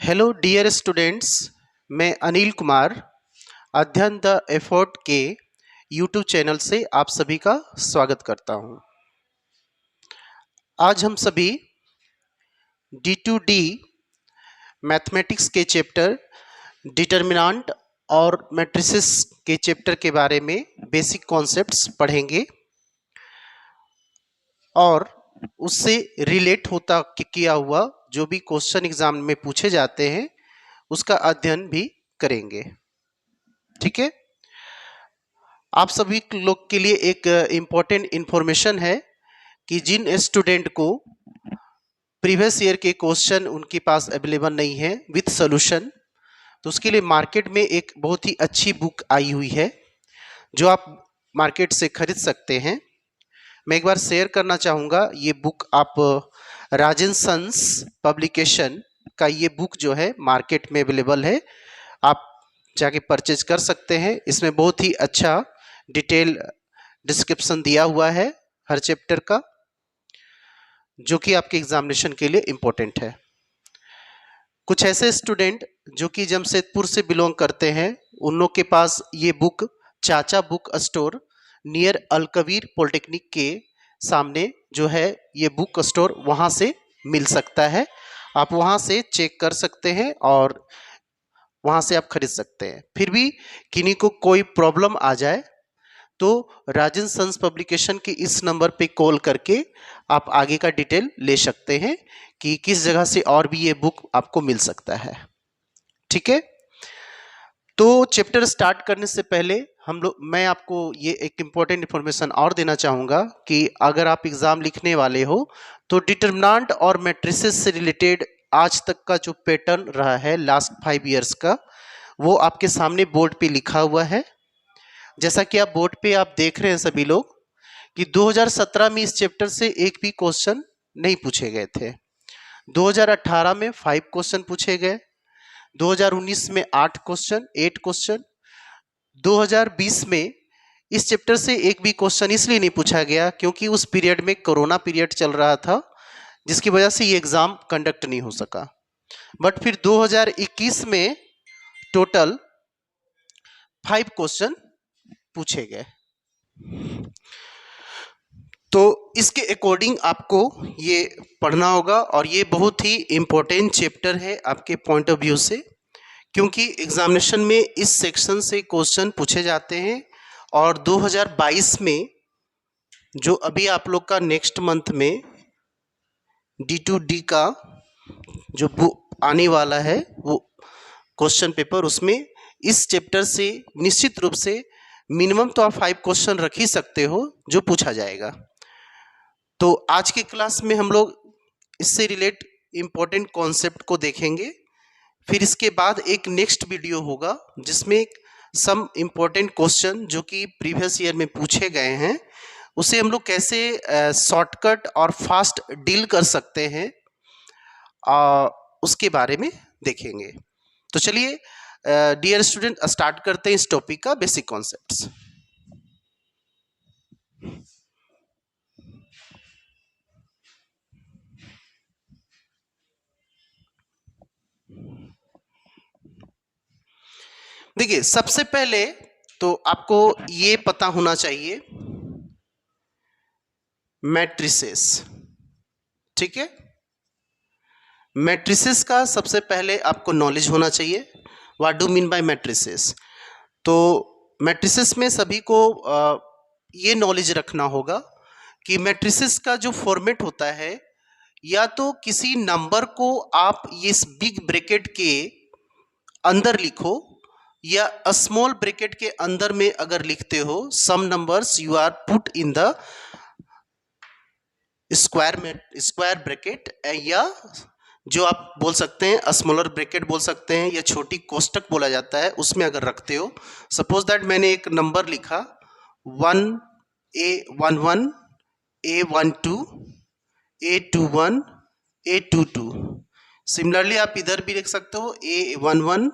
Hello dear students, मैं अनिल कुमार अध्ययन the effort के यूट्यूब चैनल से आप सभी का स्वागत करता हूं। आज हम सभी D2D मैथमेटिक्स के चैप्टर डिटर्मिनेंट और मैट्रिसेस के चैप्टर के बारे में बेसिक कॉन्सेप्ट्स पढ़ेंगे और उससे रिलेट होता किया हुआ जो भी क्वेश्चन एग्जाम में पूछे जाते हैं उसका अध्ययन भी करेंगे। ठीक है, आप सभी लोग के लिए एक इम्पोर्टेंट इंफॉर्मेशन है कि जिन स्टूडेंट को प्रीवियस ईयर के क्वेश्चन उनके पास अवेलेबल नहीं है विथ सॉल्यूशन, तो उसके लिए मार्केट में एक बहुत ही अच्छी बुक आई हुई है जो आप मार्केट से खरीद सकते हैं। मैं एक बार शेयर करना चाहूँगा, ये बुक आप राजन सन्स पब्लिकेशन का ये बुक जो है मार्केट में अवेलेबल है, आप जाके परचेज कर सकते हैं। इसमें बहुत ही अच्छा डिटेल डिस्क्रिप्शन दिया हुआ है हर चैप्टर का, जो कि आपके एग्जामिनेशन के लिए इम्पोर्टेंट है। कुछ ऐसे स्टूडेंट जो कि जमशेदपुर से बिलोंग करते हैं, उन लोग के पास ये बुक चाचा book store near Al Kabir polytechnic के सामने जो है ये बुक स्टोर, वहाँ से मिल सकता है। आप वहाँ से चेक कर सकते हैं और वहाँ से आप खरीद सकते हैं। फिर भी किन्हीं को कोई प्रॉब्लम आ जाए तो राजन सन्स पब्लिकेशन के इस नंबर पे कॉल करके आप आगे का डिटेल ले सकते हैं कि किस जगह से और भी ये बुक आपको मिल सकता है। ठीक है, तो चैप्टर स्टार्ट करने से पहले मैं आपको ये एक इम्पोर्टेंट इन्फॉर्मेशन और देना चाहूँगा कि अगर आप एग्ज़ाम लिखने वाले हो तो डिटर्मिनेंट और मैट्रिसेस से रिलेटेड आज तक का जो पैटर्न रहा है लास्ट 5 इयर्स का, वो आपके सामने बोर्ड पे लिखा हुआ है। जैसा कि आप बोर्ड पे आप देख रहे हैं सभी लोग कि 2017 में इस चैप्टर से एक भी क्वेश्चन नहीं पूछे गए थे। 2018 में 5 क्वेश्चन पूछे गए, 2019 में 8 क्वेश्चन, 2020 में इस चैप्टर से एक भी क्वेश्चन इसलिए नहीं पूछा गया क्योंकि उस पीरियड में कोरोना पीरियड चल रहा था, जिसकी वजह से ये एग्जाम कंडक्ट नहीं हो सका। बट फिर 2021 में टोटल 5 क्वेश्चन पूछे गए। तो इसके अकॉर्डिंग आपको ये पढ़ना होगा और ये बहुत ही इम्पोर्टेंट चैप्टर है आपके पॉइंट ऑफ व्यू से, क्योंकि एग्जामिनेशन में इस सेक्शन से क्वेश्चन पूछे जाते हैं। और 2022 में जो अभी आप लोग का नेक्स्ट मंथ में D2D का जो बुक आने वाला है वो क्वेश्चन पेपर, उसमें इस चैप्टर से निश्चित रूप से मिनिमम तो आप 5 क्वेश्चन रख ही सकते हो जो पूछा जाएगा। तो आज के क्लास में हम लोग इससे रिलेट इम्पोर्टेंट कॉन्सेप्ट को देखेंगे। फिर इसके बाद एक नेक्स्ट वीडियो होगा जिसमें सम इम्पोर्टेंट क्वेश्चन जो कि प्रीवियस ईयर में पूछे गए हैं उसे हम लोग कैसे शॉर्टकट और फास्ट डील कर सकते हैं उसके बारे में देखेंगे। तो चलिए डियर स्टूडेंट स्टार्ट करते हैं इस टॉपिक का बेसिक कॉन्सेप्ट्स। देखिए, सबसे पहले तो आपको ये पता होना चाहिए मैट्रिसेस। ठीक है, मैट्रिसेस का सबसे पहले आपको नॉलेज होना चाहिए। What do mean by matrices? तो मैट्रिसेस में सभी को ये नॉलेज रखना होगा कि मैट्रिसेस का जो फॉर्मेट होता है, या तो किसी नंबर को आप इस बिग ब्रैकेट के अंदर लिखो या स्मॉल ब्रैकेट के अंदर में अगर लिखते हो, some numbers you are put in the square bracket, या जो आप बोल सकते हैं स्मॉलर ब्रैकेट बोल सकते हैं या छोटी कोष्टक बोला जाता है, उसमें अगर रखते हो। सपोज दैट मैंने एक नंबर लिखा 1A11 A12 A21 A22। Similarly आप इधर भी लिख सकते हो A11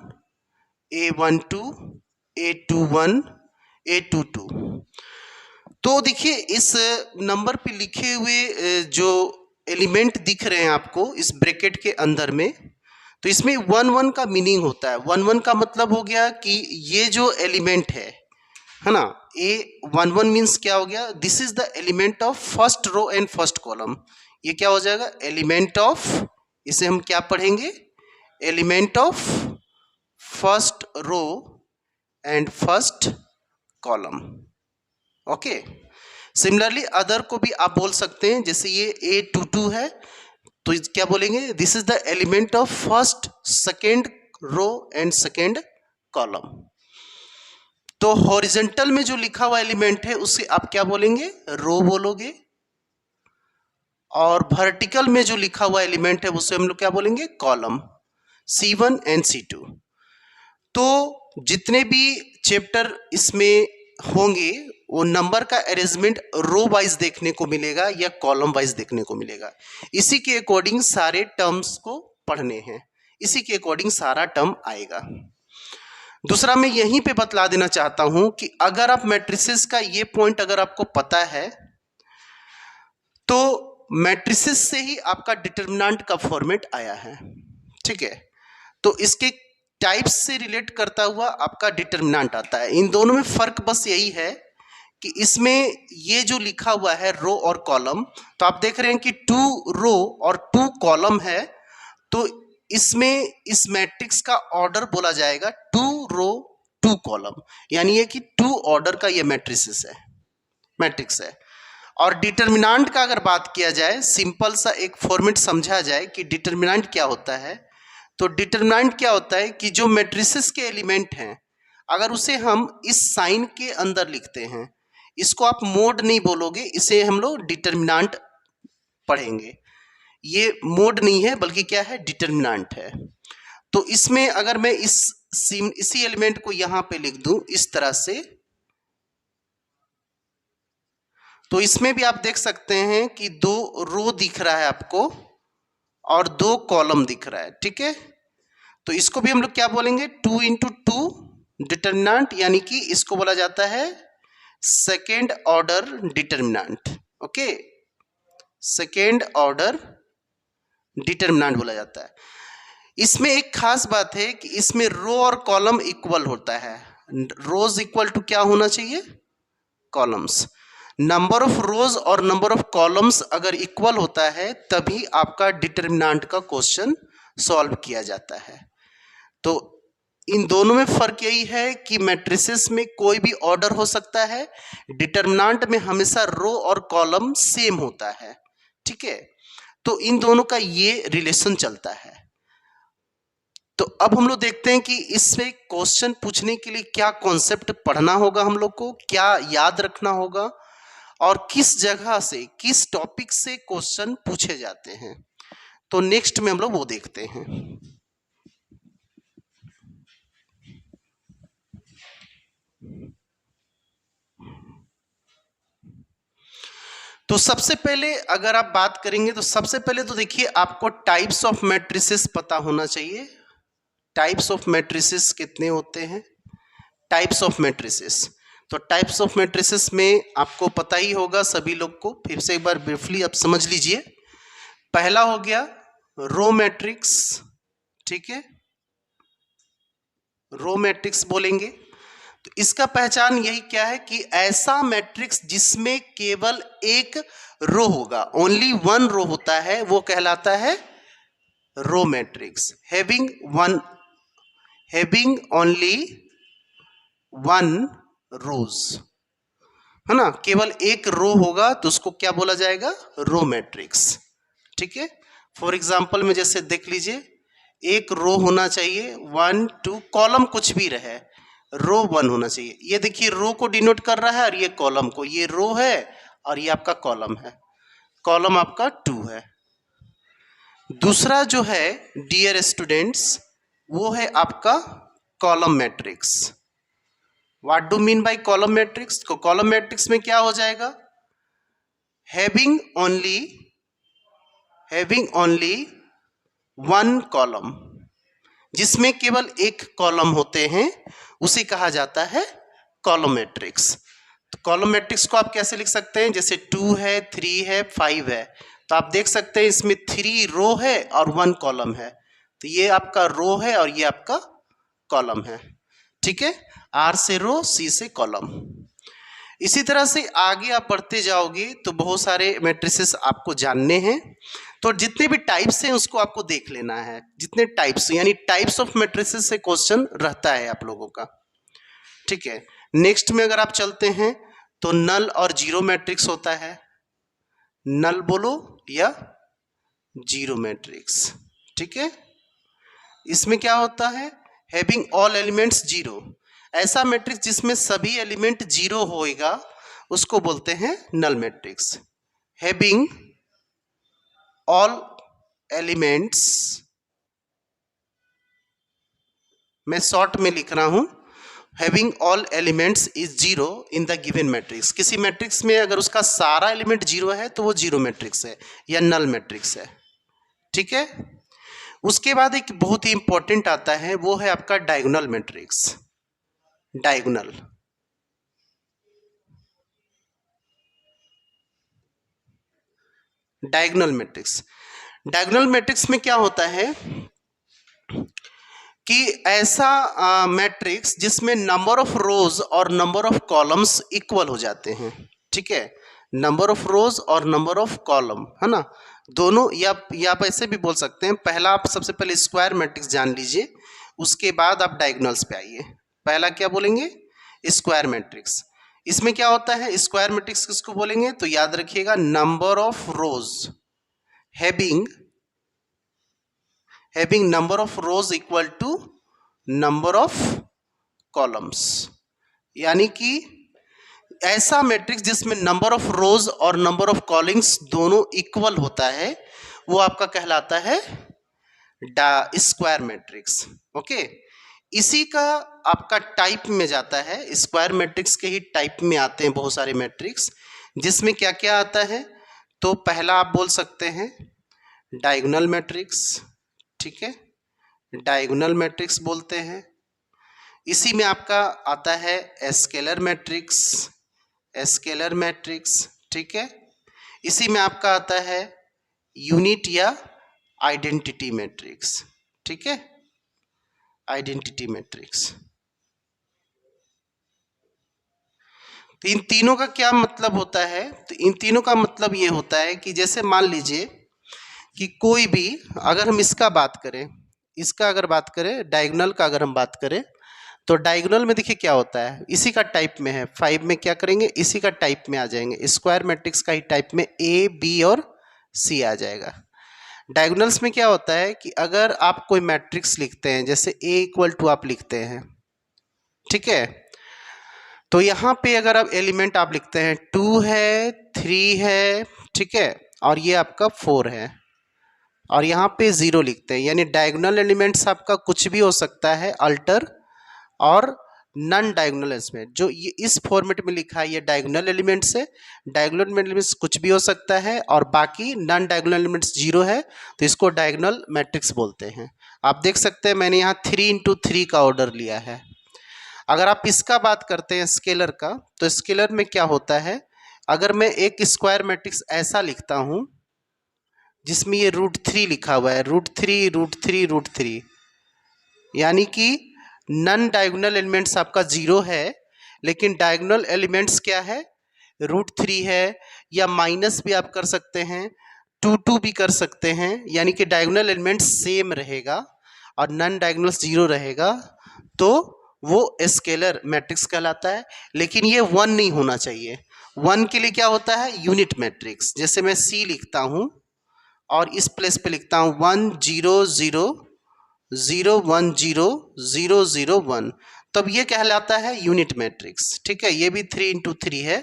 A12 A21 A22। तो देखिए, इस नंबर पे लिखे हुए जो एलिमेंट दिख रहे हैं आपको इस ब्रैकेट के अंदर में, तो इसमें 1 1 का मीनिंग होता है। 1 1 का मतलब हो गया कि ये जो एलिमेंट है ना, ए 1 1 मीन्स क्या हो गया, this is the element of first row and first column. ये क्या हो जाएगा, एलिमेंट ऑफ, इसे हम क्या पढ़ेंगे, element of first row and first column. Okay, similarly other को भी आप बोल सकते हैं, जैसे ये A22 है तो क्या बोलेंगे, this is the element of first second row and second column. तो हॉरिजेंटल में जो लिखा हुआ एलिमेंट है उसे आप क्या बोलेंगे, रो बोलोगे, और वर्टिकल में जो लिखा हुआ एलिमेंट है उसे हम लोग क्या बोलेंगे, कॉलम, C1 एंड C2। तो जितने भी चैप्टर इसमें होंगे वो नंबर का अरेंजमेंट रो वाइज देखने को मिलेगा या कॉलम वाइज देखने को मिलेगा। इसी के अकॉर्डिंग सारे टर्म्स को पढ़ने हैं, इसी के अकॉर्डिंग सारा टर्म आएगा। दूसरा मैं यहीं पे बतला देना चाहता हूं कि अगर आप मैट्रिसेस का ये पॉइंट अगर आपको पता है तो मैट्रिसेस से ही आपका डिटरमिनेंट का फॉर्मेट आया है, ठीक है। तो इसके टाइप्स से रिलेट करता हुआ आपका डिटरमिनेंट आता है। इन दोनों में फर्क बस यही है कि इसमें ये जो लिखा हुआ है रो और कॉलम, तो आप देख रहे हैं कि 2 रो और 2 कॉलम है, तो इसमें इस मैट्रिक्स का ऑर्डर बोला जाएगा 2 रो 2 कॉलम, यानी ये कि 2 ऑर्डर का ये मैट्रिक्स है। और डिटरमिनेंट का अगर बात किया जाए, सिंपल सा एक फॉर्मेट समझा जाए कि डिटरमिनेंट क्या होता है, तो डिटरमिनेंट क्या होता है कि जो मैट्रिसेस के एलिमेंट हैं अगर उसे हम इस साइन के अंदर लिखते हैं, इसको आप मोड नहीं बोलोगे, इसे हम लोग डिटरमिनेंट पढ़ेंगे। ये मोड नहीं है बल्कि क्या है, डिटरमिनेंट है। तो इसमें अगर मैं इसी एलिमेंट को यहां पे लिख दूं इस तरह से, तो इसमें भी आप देख सकते हैं कि 2 रो दिख रहा है आपको और 2 कॉलम दिख रहा है, ठीक है। तो इसको भी हम लोग क्या बोलेंगे, 2 × 2 डिटरमिनेंट, यानी कि इसको बोला जाता है second order determinant. Okay, second order determinant बोला जाता है। इसमें एक खास बात है कि इसमें रो और कॉलम इक्वल होता है। रोज इक्वल टू क्या होना चाहिए, कॉलम्स। नंबर ऑफ रोज और नंबर ऑफ कॉलम्स अगर इक्वल होता है तभी आपका डिटरमिनेंट का क्वेश्चन सॉल्व किया जाता है। तो इन दोनों में फर्क यही है कि मैट्रिसेस में कोई भी ऑर्डर हो सकता है, डिटरमिनेंट में हमेशा रो और कॉलम सेम होता है, ठीक है। तो इन दोनों का ये रिलेशन चलता है। तो अब हम लोग देखते हैं कि इसमें क्वेश्चन पूछने के लिए क्या कॉन्सेप्ट पढ़ना होगा, हम लोग को क्या याद रखना होगा और किस जगह से, किस टॉपिक से क्वेश्चन पूछे जाते हैं। तो नेक्स्ट में हम लोग वो देखते हैं। तो सबसे पहले अगर आप बात करेंगे तो सबसे पहले तो देखिए आपको टाइप्स ऑफ मैट्रिसेस पता होना चाहिए। टाइप्स ऑफ मैट्रिसेस कितने होते हैं, टाइप्स ऑफ मैट्रिसेस। तो टाइप्स ऑफ मैट्रिसेस में आपको पता ही होगा सभी लोग को, फिर से एक बार ब्रीफली आप समझ लीजिए। पहला हो गया रो मैट्रिक्स, ठीक है, रो मैट्रिक्स बोलेंगे। तो इसका पहचान यही क्या है कि ऐसा मैट्रिक्स जिसमें केवल एक रो होगा, ओनली 1 रो होता है, वो कहलाता है रो मैट्रिक्स। हैविंग ओनली 1 रोज, है ना, केवल एक रो होगा तो उसको क्या बोला जाएगा, रो मैट्रिक्स, ठीक है। फॉर एग्जांपल में जैसे देख लीजिए, एक रो होना चाहिए 1 2, कॉलम कुछ भी रहे, रो 1 होना चाहिए। ये देखिए रो को डिनोट कर रहा है और ये कॉलम को, ये रो है और ये आपका कॉलम है, कॉलम आपका 2 है। दूसरा जो है डियर स्टूडेंट्स, वो है आपका column matrix. What do mean by column matrix? तो कॉलम मैट्रिक्स में क्या हो जाएगा, हैविंग ओनली 1 कॉलम, जिसमें केवल एक कॉलम होते हैं उसे कहा जाता है कॉलम मैट्रिक्स। तो कॉलम मैट्रिक्स को आप कैसे लिख सकते हैं, जैसे 2 है, 3 है, 5 है, तो आप देख सकते हैं इसमें 3 रो है और 1 कॉलम है, तो ये आपका रो है और ये आपका कॉलम है, ठीक है। आर से रो, सी से कॉलम। इसी तरह से आगे आप बढ़ते जाओगे तो बहुत सारे मैट्रिसेस आपको जानने हैं, तो जितने भी टाइप्स हैं उसको आपको देख लेना है। जितने टाइप्स यानी टाइप्स ऑफ मैट्रिसेस से क्वेश्चन रहता है आप लोगों का, ठीक है। नेक्स्ट में अगर आप चलते हैं तो नल और जीरो मैट्रिक्स होता है। नल बोलो या जीरो मैट्रिक्स, ठीक है। इसमें क्या होता है, हैविंग ऑल एलिमेंट्स जीरो। ऐसा मैट्रिक्स जिसमें सभी एलिमेंट जीरो होएगा उसको बोलते हैं null matrix. Having all elements, मैं शॉर्ट में लिख रहा हूं, having all elements is zero in the given matrix. किसी मैट्रिक्स में अगर उसका सारा एलिमेंट जीरो है तो वो जीरो मैट्रिक्स है या नल मैट्रिक्स है, ठीक है। उसके बाद एक बहुत ही इंपॉर्टेंट आता है, वो है आपका diagonal matrix. Diagonal, diagonal matrix. Diagonal matrix में क्या होता है कि ऐसा मैट्रिक्स जिसमें नंबर ऑफ रोज और नंबर ऑफ कॉलम्स इक्वल हो जाते हैं, ठीक है। नंबर ऑफ रोज और नंबर ऑफ कॉलम, है ना, दोनों। या आप ऐसे भी बोल सकते हैं, पहला आप सबसे पहले स्क्वायर मैट्रिक्स जान लीजिए, उसके बाद आप डायगोनल्स पे आइए। पहला क्या बोलेंगे, स्क्वायर मैट्रिक्स। इसमें क्या होता है, स्क्वायर मैट्रिक्स किसको बोलेंगे, तो याद रखिएगा, number of rose having number of rows equal to number of columns। यानी कि ऐसा मैट्रिक्स जिसमें नंबर ऑफ रोज और नंबर ऑफ कॉलम्स दोनों इक्वल होता है वो आपका कहलाता है स्क्वायर मैट्रिक्स, ओके। इसी का आपका टाइप में जाता है, स्क्वायर मैट्रिक्स के ही टाइप में आते हैं बहुत सारे मैट्रिक्स, जिसमें क्या क्या आता है। तो पहला आप बोल सकते हैं डायगोनल मैट्रिक्स, ठीक है, डायगोनल मैट्रिक्स बोलते हैं। इसी में आपका आता है स्केलर मैट्रिक्स, स्केलर मैट्रिक्स, ठीक है। इसी में आपका आता है यूनिट या आइडेंटिटी मैट्रिक्स, ठीक है, आइडेंटिटी मैट्रिक्स। तो इन तीनों का क्या मतलब होता है, तो इन तीनों का मतलब ये होता है कि जैसे मान लीजिए कि कोई भी, अगर हम इसका बात करें, इसका अगर बात करें, डायगोनल का अगर हम बात करें, तो डायगोनल में देखिए क्या होता है, इसी का टाइप में है। 5 में क्या करेंगे, इसी का टाइप में आ जाएंगे, स्क्वायर मैट्रिक्स का ही टाइप में ए, बी और सी आ जाएगा। डायगोनल्स में क्या होता है कि अगर आप कोई मैट्रिक्स लिखते हैं, जैसे ए इक्वल टू आप लिखते हैं, ठीक है, तो यहाँ पे अगर आप एलिमेंट आप लिखते हैं 2 है, 3 है, ठीक है, और ये आपका 4 है, और यहाँ पे 0 लिखते हैं, यानी डायगोनल एलिमेंट्स आपका कुछ भी हो सकता है, अल्टर और नॉन डायगोनल एलिमेंट। जो ये इस फॉर्मेट में लिखा है ये डायगोनल एलिमेंट्स है। डायगोनल एलिमेंट्स कुछ भी हो सकता है और बाकी नॉन डायगोनल एलिमेंट्स 0 है, तो इसको डायगोनल मैट्रिक्स बोलते हैं। आप देख सकते हैं मैंने यहाँ 3 into 3 का ऑर्डर लिया है। अगर आप इसका बात करते हैं स्केलर का, तो स्केलर में क्या होता है, अगर मैं एक स्क्वायर मैट्रिक्स ऐसा लिखता हूँ जिसमें ये √3 लिखा हुआ है, √3 √3 √3, यानी कि नॉन डायगोनल एलिमेंट्स आपका 0 है, लेकिन डायगोनल एलिमेंट्स क्या है, √3 है, या माइनस भी आप कर सकते हैं, 2 भी कर सकते हैं, यानी कि डायगोनल एलिमेंट्स सेम रहेगा और नॉन डायगोनल 0 रहेगा, तो वो स्केलर मैट्रिक्स कहलाता है। लेकिन ये 1 नहीं होना चाहिए। 1 के लिए क्या होता है, यूनिट मैट्रिक्स। जैसे मैं सी लिखता हूँ और इस प्लेस पे लिखता हूँ 1 0 0 0 1 0 0 0 1, तब ये कहलाता है यूनिट मैट्रिक्स, ठीक है। ये भी 3 into 3 है,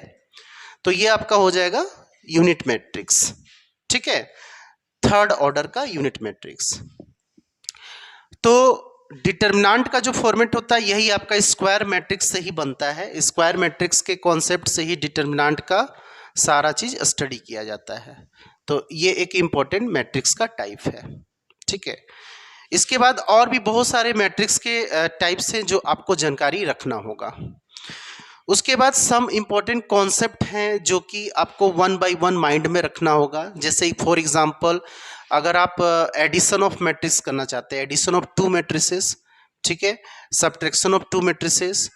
तो ये आपका हो जाएगा यूनिट मैट्रिक्स, ठीक है, थर्ड ऑर्डर का यूनिट मैट्रिक्स। तो डिटर्मिनेंट का जो फॉर्मेट होता है यही आपका स्क्वायर मैट्रिक्स से ही बनता है। स्क्वायर मैट्रिक्स के कॉन्सेप्ट से ही डिटर्मिनेंट का सारा चीज स्टडी किया जाता है। तो ये एक इम्पोर्टेंट मैट्रिक्स का टाइप है, ठीक है। इसके बाद और भी बहुत सारे मैट्रिक्स के टाइप्स हैं जो आपको जानकारी रखना होगा। उसके बाद सम इम्पोर्टेंट कॉन्सेप्ट हैं जो कि आपको 1 by 1 माइंड में रखना होगा। जैसे फॉर एग्जांपल अगर आप एडिशन ऑफ मैट्रिक्स करना चाहते हैं, एडिशन ऑफ टू मैट्रिसेस, ठीक है, सब्ट्रैक्शन ऑफ टू मैट्रिसेस,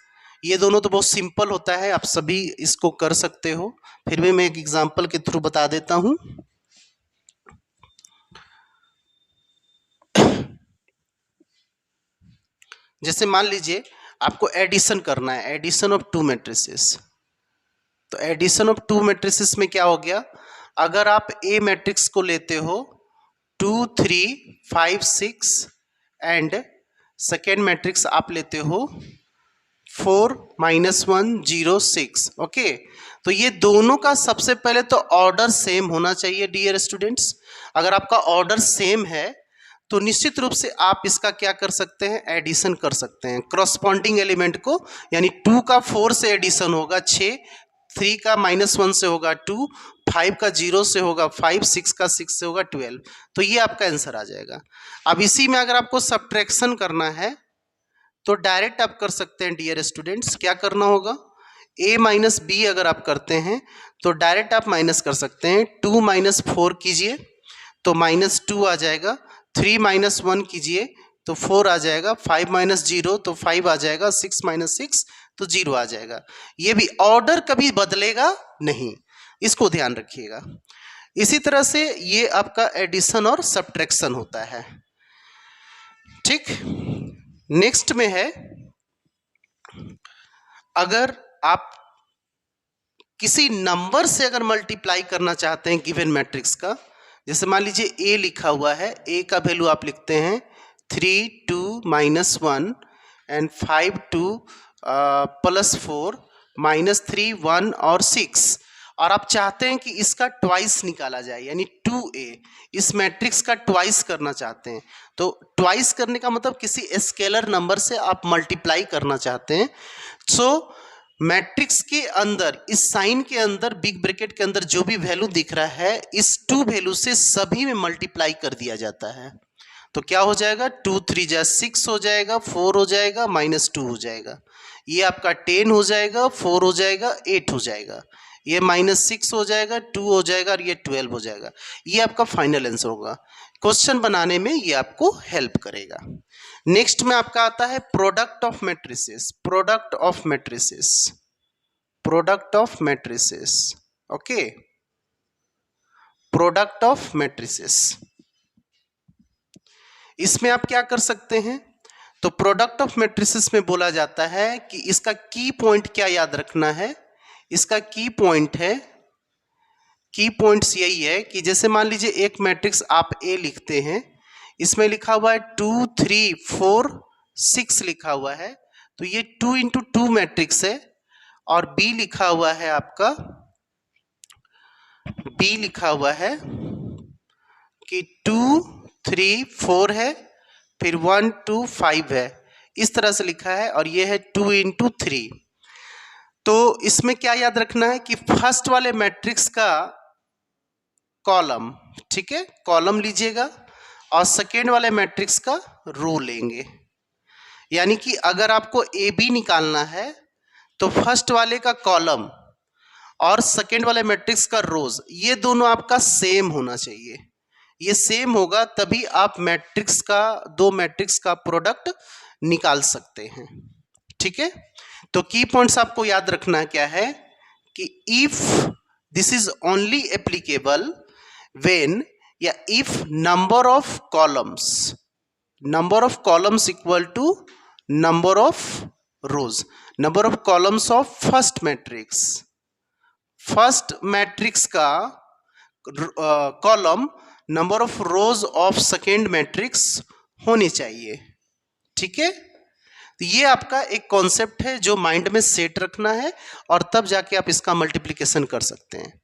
ये दोनों तो बहुत सिंपल होता है, आप सभी इसको कर सकते हो। फिर भी मैं एक एग्जांपल के थ्रू बता देता हूं। जैसे मान लीजिए आपको एडिशन करना है, एडिशन ऑफ टू मैट्रिसेस। तो एडिशन ऑफ टू मैट्रिसेस में क्या हो गया, अगर आप ए मैट्रिक्स को लेते हो 2 3 5 6 एंड सेकेंड मैट्रिक्स आप लेते हो 4 -1 0 6, ओके, तो ये दोनों का सबसे पहले तो ऑर्डर सेम होना चाहिए डियर स्टूडेंट्स। अगर आपका ऑर्डर सेम है तो निश्चित रूप से आप इसका क्या कर सकते हैं, एडिशन कर सकते हैं क्रॉसपॉन्डिंग एलिमेंट को, यानी 2 का 4 से एडिशन होगा 6, 3 का -1 से होगा 2, 5 का 0 से होगा 5, 6 का 6 से होगा 12, तो ये आपका आंसर आ जाएगा। अब इसी में अगर आपको सब्ट्रैक्शन करना है तो डायरेक्ट आप कर सकते हैं डियर स्टूडेंट्स। क्या करना होगा, a माइनस बी अगर आप करते हैं तो डायरेक्ट आप माइनस कर सकते हैं। 2 - 4 कीजिए तो -2 आ जाएगा, 3 - 1 कीजिए तो 4 आ जाएगा, 5 - 0 तो 5 आ जाएगा, 6 - 6 तो 0 आ जाएगा। ये भी ऑर्डर कभी बदलेगा नहीं, इसको ध्यान रखिएगा। इसी तरह से ये आपका एडिशन और सब्ट्रैक्शन होता है, ठीक। नेक्स्ट में है, अगर आप किसी नंबर से अगर मल्टीप्लाई करना चाहते हैं गिवन मैट्रिक्स का, जैसे मान लीजिए a लिखा हुआ है, a का वैल्यू आप लिखते हैं 3 2 -1 एंड 5 2 +4 -3 1 और 6, और आप चाहते हैं कि इसका ट्वाइस निकाला जाए, यानी 2a, इस मैट्रिक्स का ट्वाइस करना चाहते हैं। तो ट्वाइस करने का मतलब किसी स्केलर नंबर से आप मल्टीप्लाई करना चाहते हैं। सो मैट्रिक्स के अंदर, इस साइन के अंदर, बिग ब्रैकेट के अंदर जो भी वैल्यू दिख रहा है, इस 2 वैल्यू से सभी में मल्टीप्लाई कर दिया जाता है। तो क्या हो जाएगा, 2 3 जा 6 हो जाएगा, 4 हो जाएगा, -2 हो जाएगा, ये आपका 10 हो जाएगा, 4 हो जाएगा, 8 हो जाएगा, ये -6 हो जाएगा, 2 हो जाएगा और ये 12 हो जाएगा। ये आपका फाइनल आंसर होगा। क्वेश्चन बनाने में ये आपको हेल्प करेगा। नेक्स्ट में आपका आता है product of matrices, product of matrices, product of matrices, okay, product of matrices. इसमें आप क्या कर सकते हैं, तो प्रोडक्ट ऑफ मैट्रिसेस में बोला जाता है कि इसका की पॉइंट क्या याद रखना है, इसका की पॉइंट है, की पॉइंट्स यही है कि जैसे मान लीजिए एक मैट्रिक्स आप ए लिखते हैं, इसमें लिखा हुआ है 2 3 4 6 लिखा हुआ है, तो ये 2 × 2 मैट्रिक्स है, और बी लिखा हुआ है आपका, बी लिखा हुआ है कि 2 3 4 है, फिर 1 2 5 है, इस तरह से लिखा है, और ये है 2 × 3। तो इसमें क्या याद रखना है कि फर्स्ट वाले मैट्रिक्स का कॉलम, ठीक है, कॉलम लीजिएगा, और सेकेंड वाले मैट्रिक्स का रो लेंगे। यानी कि अगर आपको ए बी निकालना है तो फर्स्ट वाले का कॉलम और सेकेंड वाले मैट्रिक्स का रोज, ये दोनों आपका सेम होना चाहिए। ये सेम होगा तभी आप मैट्रिक्स का, दो मैट्रिक्स का प्रोडक्ट निकाल सकते हैं, ठीक है। तो की पॉइंट्स आपको याद रखना क्या है कि if this is only applicable when, या if number of columns equal to number of rows, number of columns of first matrix का column number of rows of second matrix होने चाहिए, ठीक है। तो ये आपका एक कॉन्सेप्ट है जो माइंड में सेट रखना है, और तब जाके आप इसका मल्टीप्लिकेशन कर सकते हैं।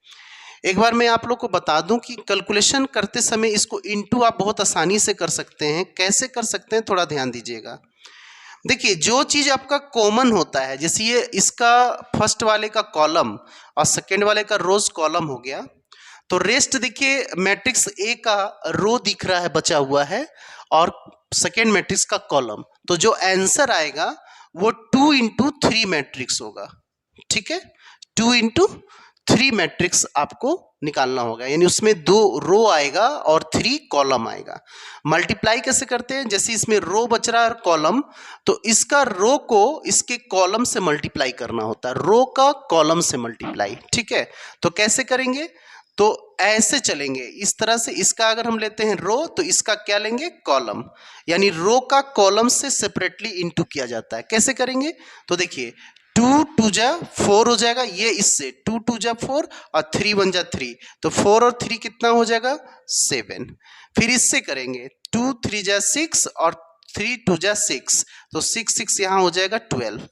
एक बार मैं आप लोग को बता दूं कि कैलकुलेशन करते समय इसको इनटू आप बहुत आसानी से कर सकते हैं। कैसे कर सकते हैं, थोड़ा ध्यान दीजिएगा। देखिए, जो चीज आपका कॉमन होता है, जैसे ये इसका फर्स्ट वाले का कॉलम और सेकेंड वाले का रोज कॉलम हो गया, तो रेस्ट देखिए मैट्रिक्स ए का रो दिख रहा है, बचा हुआ है, और सेकेंड मैट्रिक्स का कॉलम, तो जो आंसर आएगा वो 2 × 3 मैट्रिक्स होगा, ठीक है, 2 × 3 मैट्रिक्स आपको निकालना होगा, यानी उसमें 2 रो आएगा और 3 कॉलम आएगा। मल्टीप्लाई कैसे करते हैं, जैसे इसमें रो बच रहा है और कॉलम, तो इसका रो को इसके कॉलम से मल्टीप्लाई करना होता है, रो का कॉलम से मल्टीप्लाई, ठीक है। तो कैसे करेंगे, तो ऐसे चलेंगे इस तरह से, इसका अगर हम लेते हैं रो तो इसका क्या लेंगे, कॉलम, यानी रो का कॉलम से सेपरेटली इनटू किया जाता है। कैसे करेंगे, तो देखिए 2 2 जा 4 हो जाएगा, ये इससे 2 2 जा 4 और 3 1 जा 3, तो 4 और 3 कितना हो जाएगा 7। फिर इससे करेंगे 2 3 जा 6 और 3 2 जा 6, तो 6 6 यहाँ हो जाएगा 12।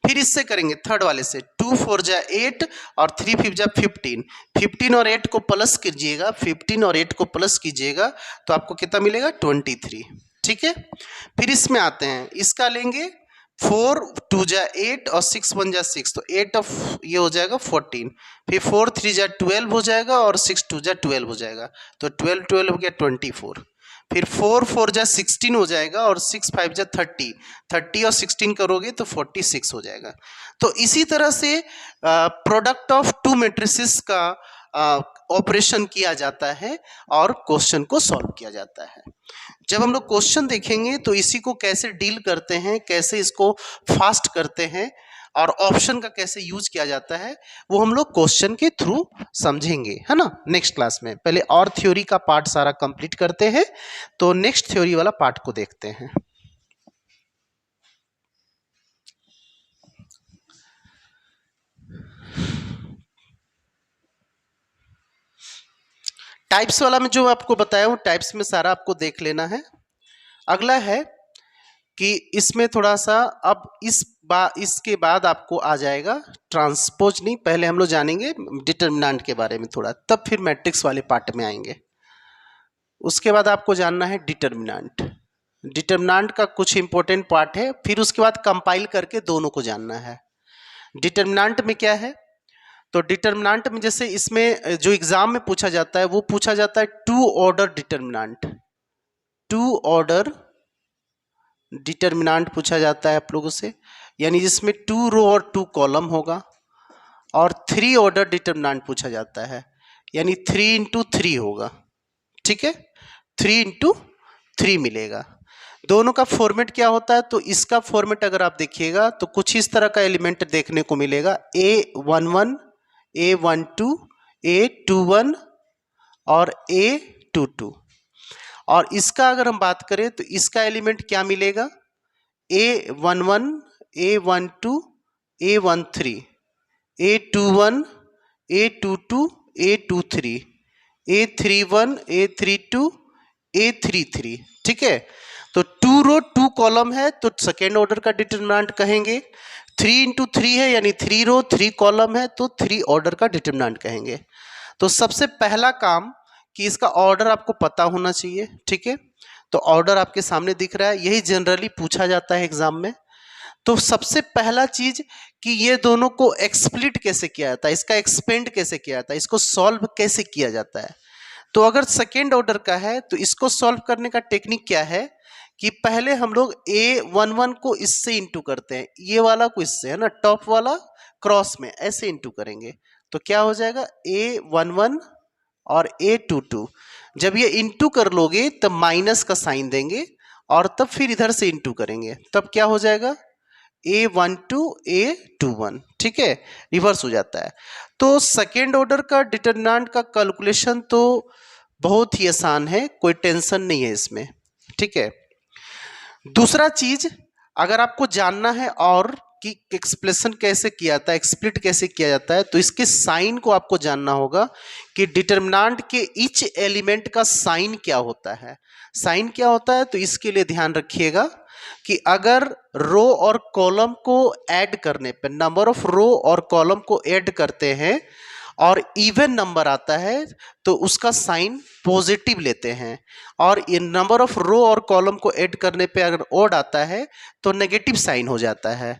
फिर इससे करेंगे थर्ड वाले से 2 4 जा 8 और 3 5 जा 15, 15 और 8 को प्लस कीजिएगा, 15 और 8 को प्लस कीजिएगा तो आपको कितना मिलेगा 23, ठीक है। फिर इसमें आते हैं, इसका लेंगे 4 2 जा 8 और 6 1 जा 6, तो 8 ऑफ ये हो जाएगा 14, फिर 4 3 जा 12 हो जाएगा और 6 2 जा 12 हो जाएगा, तो 12 12 हो गया 24। फिर 4 4 जा 16 हो जाएगा और 6 5 जा 30, 30 और 16 करोगे तो 46 हो जाएगा। तो इसी तरह से प्रोडक्ट ऑफ 2 मैट्रिसेस का ऑपरेशन किया जाता है और क्वेश्चन को सॉल्व किया जाता है। जब हम लोग क्वेश्चन देखेंगे तो इसी को कैसे डील करते हैं, कैसे इसको फास्ट करते हैं और ऑप्शन का कैसे यूज किया जाता है, वो हम लोग क्वेश्चन के थ्रू समझेंगे, है ना, नेक्स्ट क्लास में। पहले और थ्योरी का पार्ट सारा कंप्लीट करते हैं, तो नेक्स्ट थ्योरी वाला पार्ट को देखते हैं। टाइप्स वाला में जो आपको बताया हूं, टाइप्स में सारा आपको देख लेना है। अगला है कि इसमें थोड़ा सा अब इसके बाद आपको आ जाएगा ट्रांसपोज, नहीं पहले हम लोग जानेंगे डिटर्मिनेंट के बारे में थोड़ा, तब फिर मैट्रिक्स वाले पार्ट में आएंगे। उसके बाद आपको जानना है डिटर्मिनेंट, डिटर्मिनेंट का कुछ इंपॉर्टेंट पार्ट है, फिर उसके बाद कंपाइल करके दोनों को जानना है। डिटर्मिनेंट में क्या है, तो डिटर्मिनेंट में जैसे इसमें जो एग्जाम में पूछा जाता है वो पूछा जाता है 2 ऑर्डर डिटर्मिनेंट, 2 ऑर्डर डिटर्मिनेंट पूछा जाता है आप लोगों से, यानी जिसमें 2 रो और 2 कॉलम होगा, और 3 ऑर्डर डिटर्मिनेंट पूछा जाता है, यानी 3 इंटू 3 होगा, ठीक है, 3 इंटू 3 मिलेगा। दोनों का फॉर्मेट क्या होता है, तो इसका फॉर्मेट अगर आप देखिएगा तो कुछ इस तरह का एलिमेंट देखने को मिलेगा, A11 A12 A21 और A22, और इसका अगर हम बात करें तो इसका एलिमेंट क्या मिलेगा, A11 A12 A13 A21 A22 A23 A31 A32 A33, ठीक है। तो 2 रो 2 कॉलम है तो सेकेंड ऑर्डर का डिटर्मिनेंट कहेंगे, 3 इंटू 3 है यानी 3 रो 3 कॉलम है तो 3 ऑर्डर का डिटर्मिनेंट कहेंगे। तो सबसे पहला काम कि इसका ऑर्डर आपको पता होना चाहिए, ठीक है। तो ऑर्डर आपके सामने दिख रहा है, यही जनरली पूछा जाता है एग्जाम में। तो सबसे पहला चीज कि ये दोनों को एक्सप्लिट कैसे किया जाता है, इसका एक्सपेंड कैसे किया जाता है, इसको सॉल्व कैसे किया जाता है। तो अगर सेकेंड ऑर्डर का है तो इसको सॉल्व करने का टेक्निक क्या है कि पहले हम लोग A11 को इससे इंटू करते हैं, ये वाला को इससे, है ना, टॉप वाला क्रॉस में ऐसे इंटू करेंगे तो क्या हो जाएगा A11 और A22। जब ये इंटू कर लोगे तब माइनस का साइन देंगे और तब फिर इधर से इंटू करेंगे, तब क्या हो जाएगा A12 A21, ठीक है, रिवर्स हो जाता है। तो सेकेंड ऑर्डर का डिटर्मिनेंट का कैलकुलेशन तो बहुत ही आसान है, कोई टेंशन नहीं है इसमें, ठीक है। दूसरा चीज अगर आपको जानना है और कि एक्सप्रेशन कैसे किया जाता है, एक्सप्लिट कैसे किया जाता है, तो इसके साइन को आपको जानना होगा कि डिटर्मिनेंट के ईच एलिमेंट का साइन क्या होता है। साइन क्या होता है तो इसके लिए ध्यान रखिएगा कि अगर रो और कॉलम को ऐड करने पे, नंबर ऑफ रो और कॉलम को ऐड करते हैं और इवन नंबर आता है तो उसका साइन पॉजिटिव लेते हैं, और इन नंबर ऑफ रो और कॉलम को ऐड करने पे अगर ऑड आता है तो नेगेटिव साइन हो जाता है।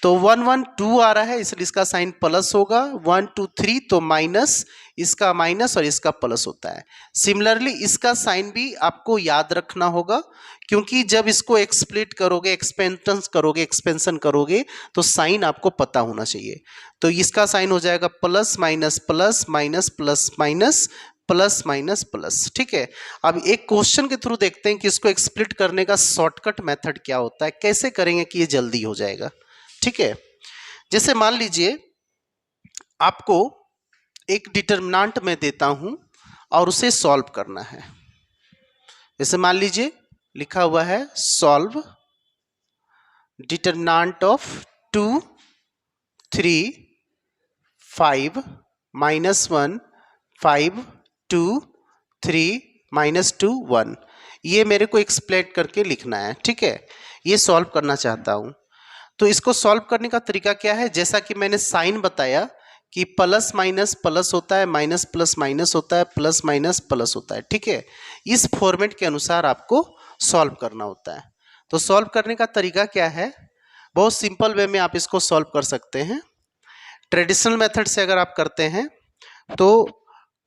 तो 1 1 2 आ रहा है इसलिए इसका साइन प्लस होगा, 1 2 3 तो माइनस, इसका माइनस और इसका प्लस होता है। सिमिलरली इसका साइन भी आपको याद रखना होगा, क्योंकि जब इसको एक्सप्लिट करोगे, एक्सपेंशन करोगे तो साइन आपको पता होना चाहिए। तो इसका साइन हो जाएगा plus minus plus minus plus minus plus minus plus. ठीक है, अब एक क्वेश्चन के थ्रू देखते हैं कि इसको एक्सप्लिट करने का शॉर्टकट मेथड क्या होता है, कैसे करेंगे कि ये जल्दी हो जाएगा। ठीक है, जैसे मान लीजिए आपको एक डिटरमिनेंट में देता हूं और उसे सॉल्व करना है। जैसे मान लीजिए लिखा हुआ है सॉल्व डिटरमिनेंट ऑफ 2 3 5 -1 5 2 3 -2 1। ये मेरे को एक्सप्लेन करके लिखना है। ठीक है, ये सॉल्व करना चाहता हूं। तो इसको सॉल्व करने का तरीका क्या है, जैसा कि मैंने साइन बताया कि प्लस माइनस प्लस होता है, माइनस प्लस माइनस होता है, प्लस माइनस प्लस होता है। ठीक है, इस फॉर्मेट के अनुसार आपको सॉल्व करना होता है। तो सॉल्व करने का तरीका क्या है, बहुत सिंपल वे में आप इसको सॉल्व कर सकते हैं। ट्रेडिशनल मेथड से अगर आप करते हैं तो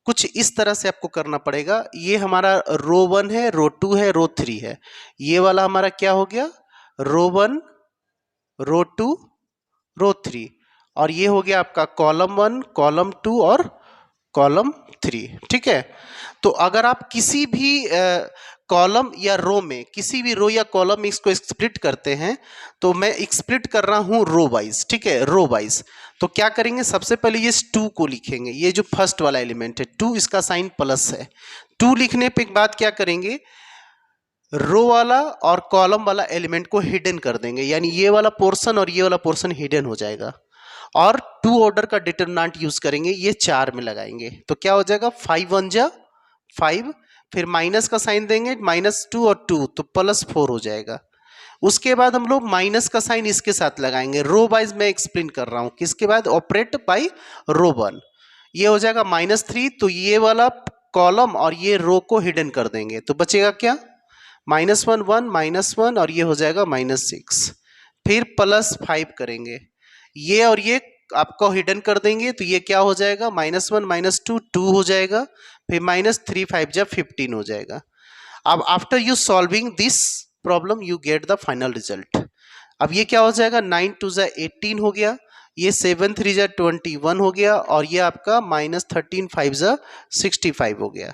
कुछ इस तरह से आपको करना पड़ेगा। ये हमारा रो 1 है, रो 2 है, रो 3 है। ये वाला हमारा क्या हो गया, रो 1 रो 2 रो 3, और ये हो गया आपका कॉलम 1 कॉलम 2 और कॉलम 3। ठीक है, तो अगर आप किसी भी कॉलम या रो में, किसी भी रो या कॉलम में इसको स्प्लिट करते हैं, तो मैं स्प्लिट कर रहा हूं रो वाइज। ठीक है, रो वाइज। तो क्या करेंगे, सबसे पहले ये 2 को लिखेंगे, ये जो फर्स्ट वाला एलिमेंट है 2, इसका साइन प्लस है। 2 लिखने पे बाद क्या करेंगे, रो वाला और कॉलम वाला एलिमेंट को हिडन कर देंगे, यानी ये वाला पोर्शन और ये वाला पोर्शन हिडन हो जाएगा। और 2 ऑर्डर का डिटरमिनेंट यूज करेंगे, ये 4 में लगाएंगे, तो क्या हो जाएगा 5 1 जा 5, फिर माइनस का साइन देंगे, -2 और 2 तो +4 हो जाएगा। उसके बाद हम लोग माइनस का साइन इसके साथ लगाएंगे, रो वाइज मैं एक्सप्लेन कर रहा हूं, किसके बाद ऑपरेट बाय रो 1, ये हो जाएगा -3। तो ये वाला कॉलम और ये रो को हिडन कर देंगे, तो बचेगा क्या, -1 1 -1 और ये हो जाएगा -6। फिर +5 करेंगे, ये और ये आपको हिडन कर देंगे, तो ये क्या हो जाएगा, -1 -2 2 हो जाएगा, फिर -3 5 जा 15 हो जाएगा। अब after you solving this problem you get the final result. अब ये क्या हो जाएगा, 9 2 जा 18 हो गया, ये 7 3 जा 21 हो गया, और ये आपका -13 5 जा 65 हो गया।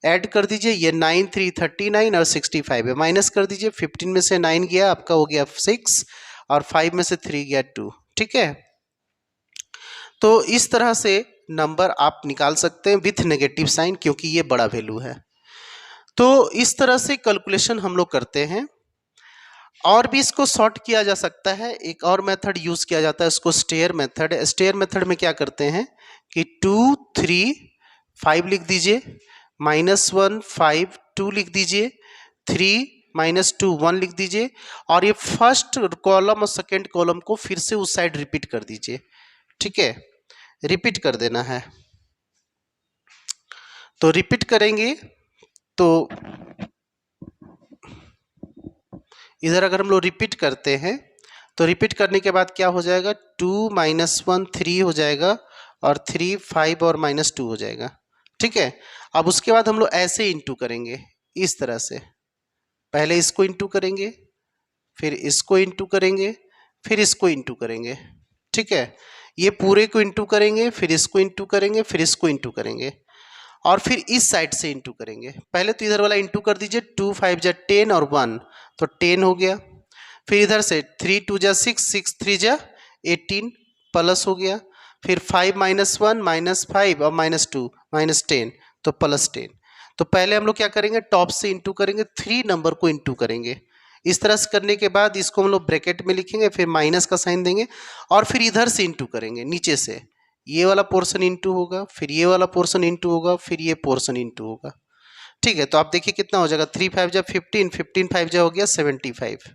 ऐड कर दीजिए, ये 9 3 39 और 65 है, माइनस कर दीजिए, 15 में से 9 गया आपका हो गया 6 और 5 में से 3 गया 2। ठीक है, तो इस तरह से नंबर आप निकाल सकते हैं विथ नेगेटिव साइन, क्योंकि ये बड़ा वैल्यू है। तो इस तरह से कैलकुलेशन हम लोग करते हैं। और भी इसको सॉर्ट किया जा सकता है, एक और मेथड यूज किया जाता है, उसको स्टेयर मेथड। स्टेयर मेथड में क्या करते हैं कि 2 3 5 लिख दीजिए, -1 5 2 लिख दीजिए, 3 -2 1 लिख दीजिए, और ये फर्स्ट कॉलम और सेकेंड कॉलम को फिर से उस साइड रिपीट कर दीजिए। ठीक है, रिपीट कर देना है। तो रिपीट करेंगे तो इधर अगर हम लोग रिपीट करते हैं तो रिपीट करने के बाद क्या हो जाएगा, 2 -1 3 हो जाएगा, और 3 5 और -2 हो जाएगा। ठीक है, अब उसके बाद हम लोग ऐसे इंटू करेंगे, इस तरह से, पहले इसको इंटू करेंगे, फिर इसको इंटू करेंगे, फिर इसको इंटू करेंगे। ठीक है, ये पूरे को इंटू करेंगे, फिर इसको इंटू करेंगे, फिर इसको इंटू करेंगे, और फिर इस साइड से इंटू करेंगे। पहले तो इधर वाला इंटू कर दीजिए, 2 5 जा 10 और 1 तो 10 हो गया। फिर इधर से 3 2 जा 6 6 3 जा 18 प्लस हो गया। फिर 5 -1 -5 और -2 -10 तो +10। तो पहले हम लोग क्या करेंगे, टॉप से इंटू करेंगे, 3 नंबर को इंटू करेंगे। इस तरह से करने के बाद इसको हम लोग ब्रैकेट में लिखेंगे, फिर माइनस का साइन देंगे, और फिर इधर से इंटू करेंगे, नीचे से ये वाला पोर्शन इंटू होगा, फिर ये वाला पोर्शन इंटू होगा, फिर ये पोर्शन इंटू होगा। ठीक है, तो आप देखिए कितना हो जाएगा, 3 5 जा 15 15 5 जा हो गया 75।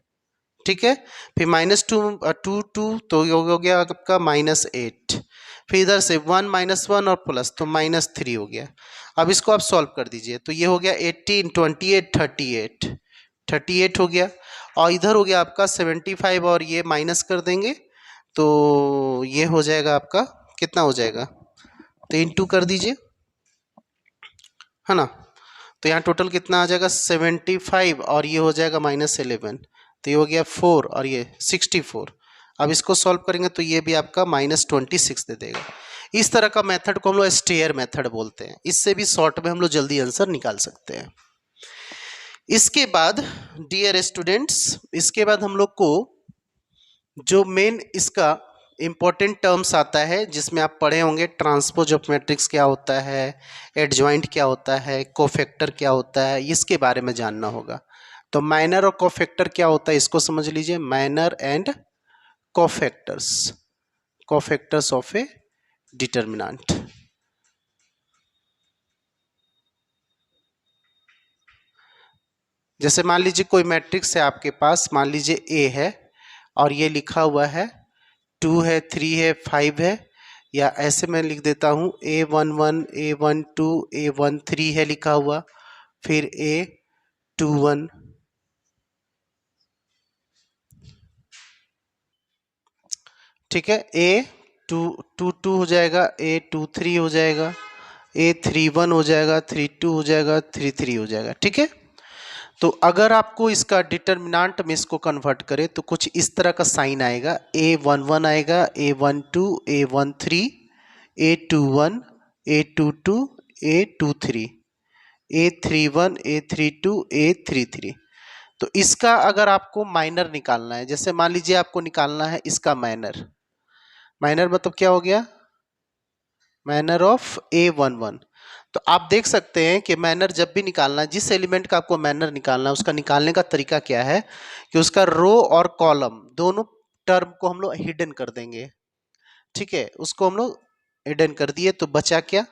ठीक है, फिर -2 2 तो हो गया आपका -8, फिर इधर से 1 -1 और प्लस तो -3 हो गया। अब इसको आप सॉल्व कर दीजिए, तो ये हो गया 18 28 38 38 हो गया, और इधर हो गया आपका 75 और ये माइनस कर देंगे, तो ये हो जाएगा आपका कितना हो जाएगा, तो इंटू कर दीजिए, है ना। तो यहाँ टोटल कितना आ जाएगा 75 और ये हो जाएगा -11, तो ये हो गया 4 और ये 64। अब इसको सॉल्व करेंगे तो ये भी आपका -26 दे देगा। इस तरह का मेथड को हम लोग स्टेयर मेथड बोलते हैं। इससे भी शॉर्ट में हम लोग जल्दी आंसर निकाल सकते हैं। इसके बाद डियर स्टूडेंट्स, इसके बाद हम लोग को जो मेन इसका इंपॉर्टेंट टर्म्स आता है जिसमें आप पढ़े होंगे, ट्रांसपोज ऑफ मैट्रिक्स क्या होता है, एडजॉइंट क्या होता है, कोफैक्टर क्या होता है, इसके बारे में जानना होगा। तो माइनर और कोफैक्टर क्या होता है इसको समझ लीजिए। Minor and cofactors, cofactors of A determinant. जैसे मान लीजिए कोई मैट्रिक्स है आपके पास, मान लीजिए ए है और ये लिखा हुआ है 2 है, 3 है, 5 है, या ऐसे मैं लिख देता हूँ A11, A12, A13 है लिखा हुआ, फिर A21, ठीक है, A22 हो जाएगा, A23 हो जाएगा, A31 हो जाएगा, 32 हो जाएगा, 33 हो जाएगा, ठीक है। तो अगर आपको इसका डिटर्मिनेंट में इसको कन्वर्ट करें तो कुछ इस तरह का साइन आएगा, A11 आएगा, A12, A13, A21, A22, A23, A31, A32, A33। तो इसका अगर आपको माइनर निकालना है, जैसे मान लीजिए आपको निकालना है इसका माइनर, माइनर मतलब क्या हो गया, माइनर ऑफ A11। तो आप देख सकते हैं कि मैनर जब भी निकालना है, जिस एलिमेंट का आपको मैनर निकालना है उसका निकालने का तरीका क्या है कि उसका रो और कॉलम दोनों टर्म को हम लोग हिडन कर देंगे, ठीक है। उसको हम लोग हिडन कर दिए तो बचा क्या,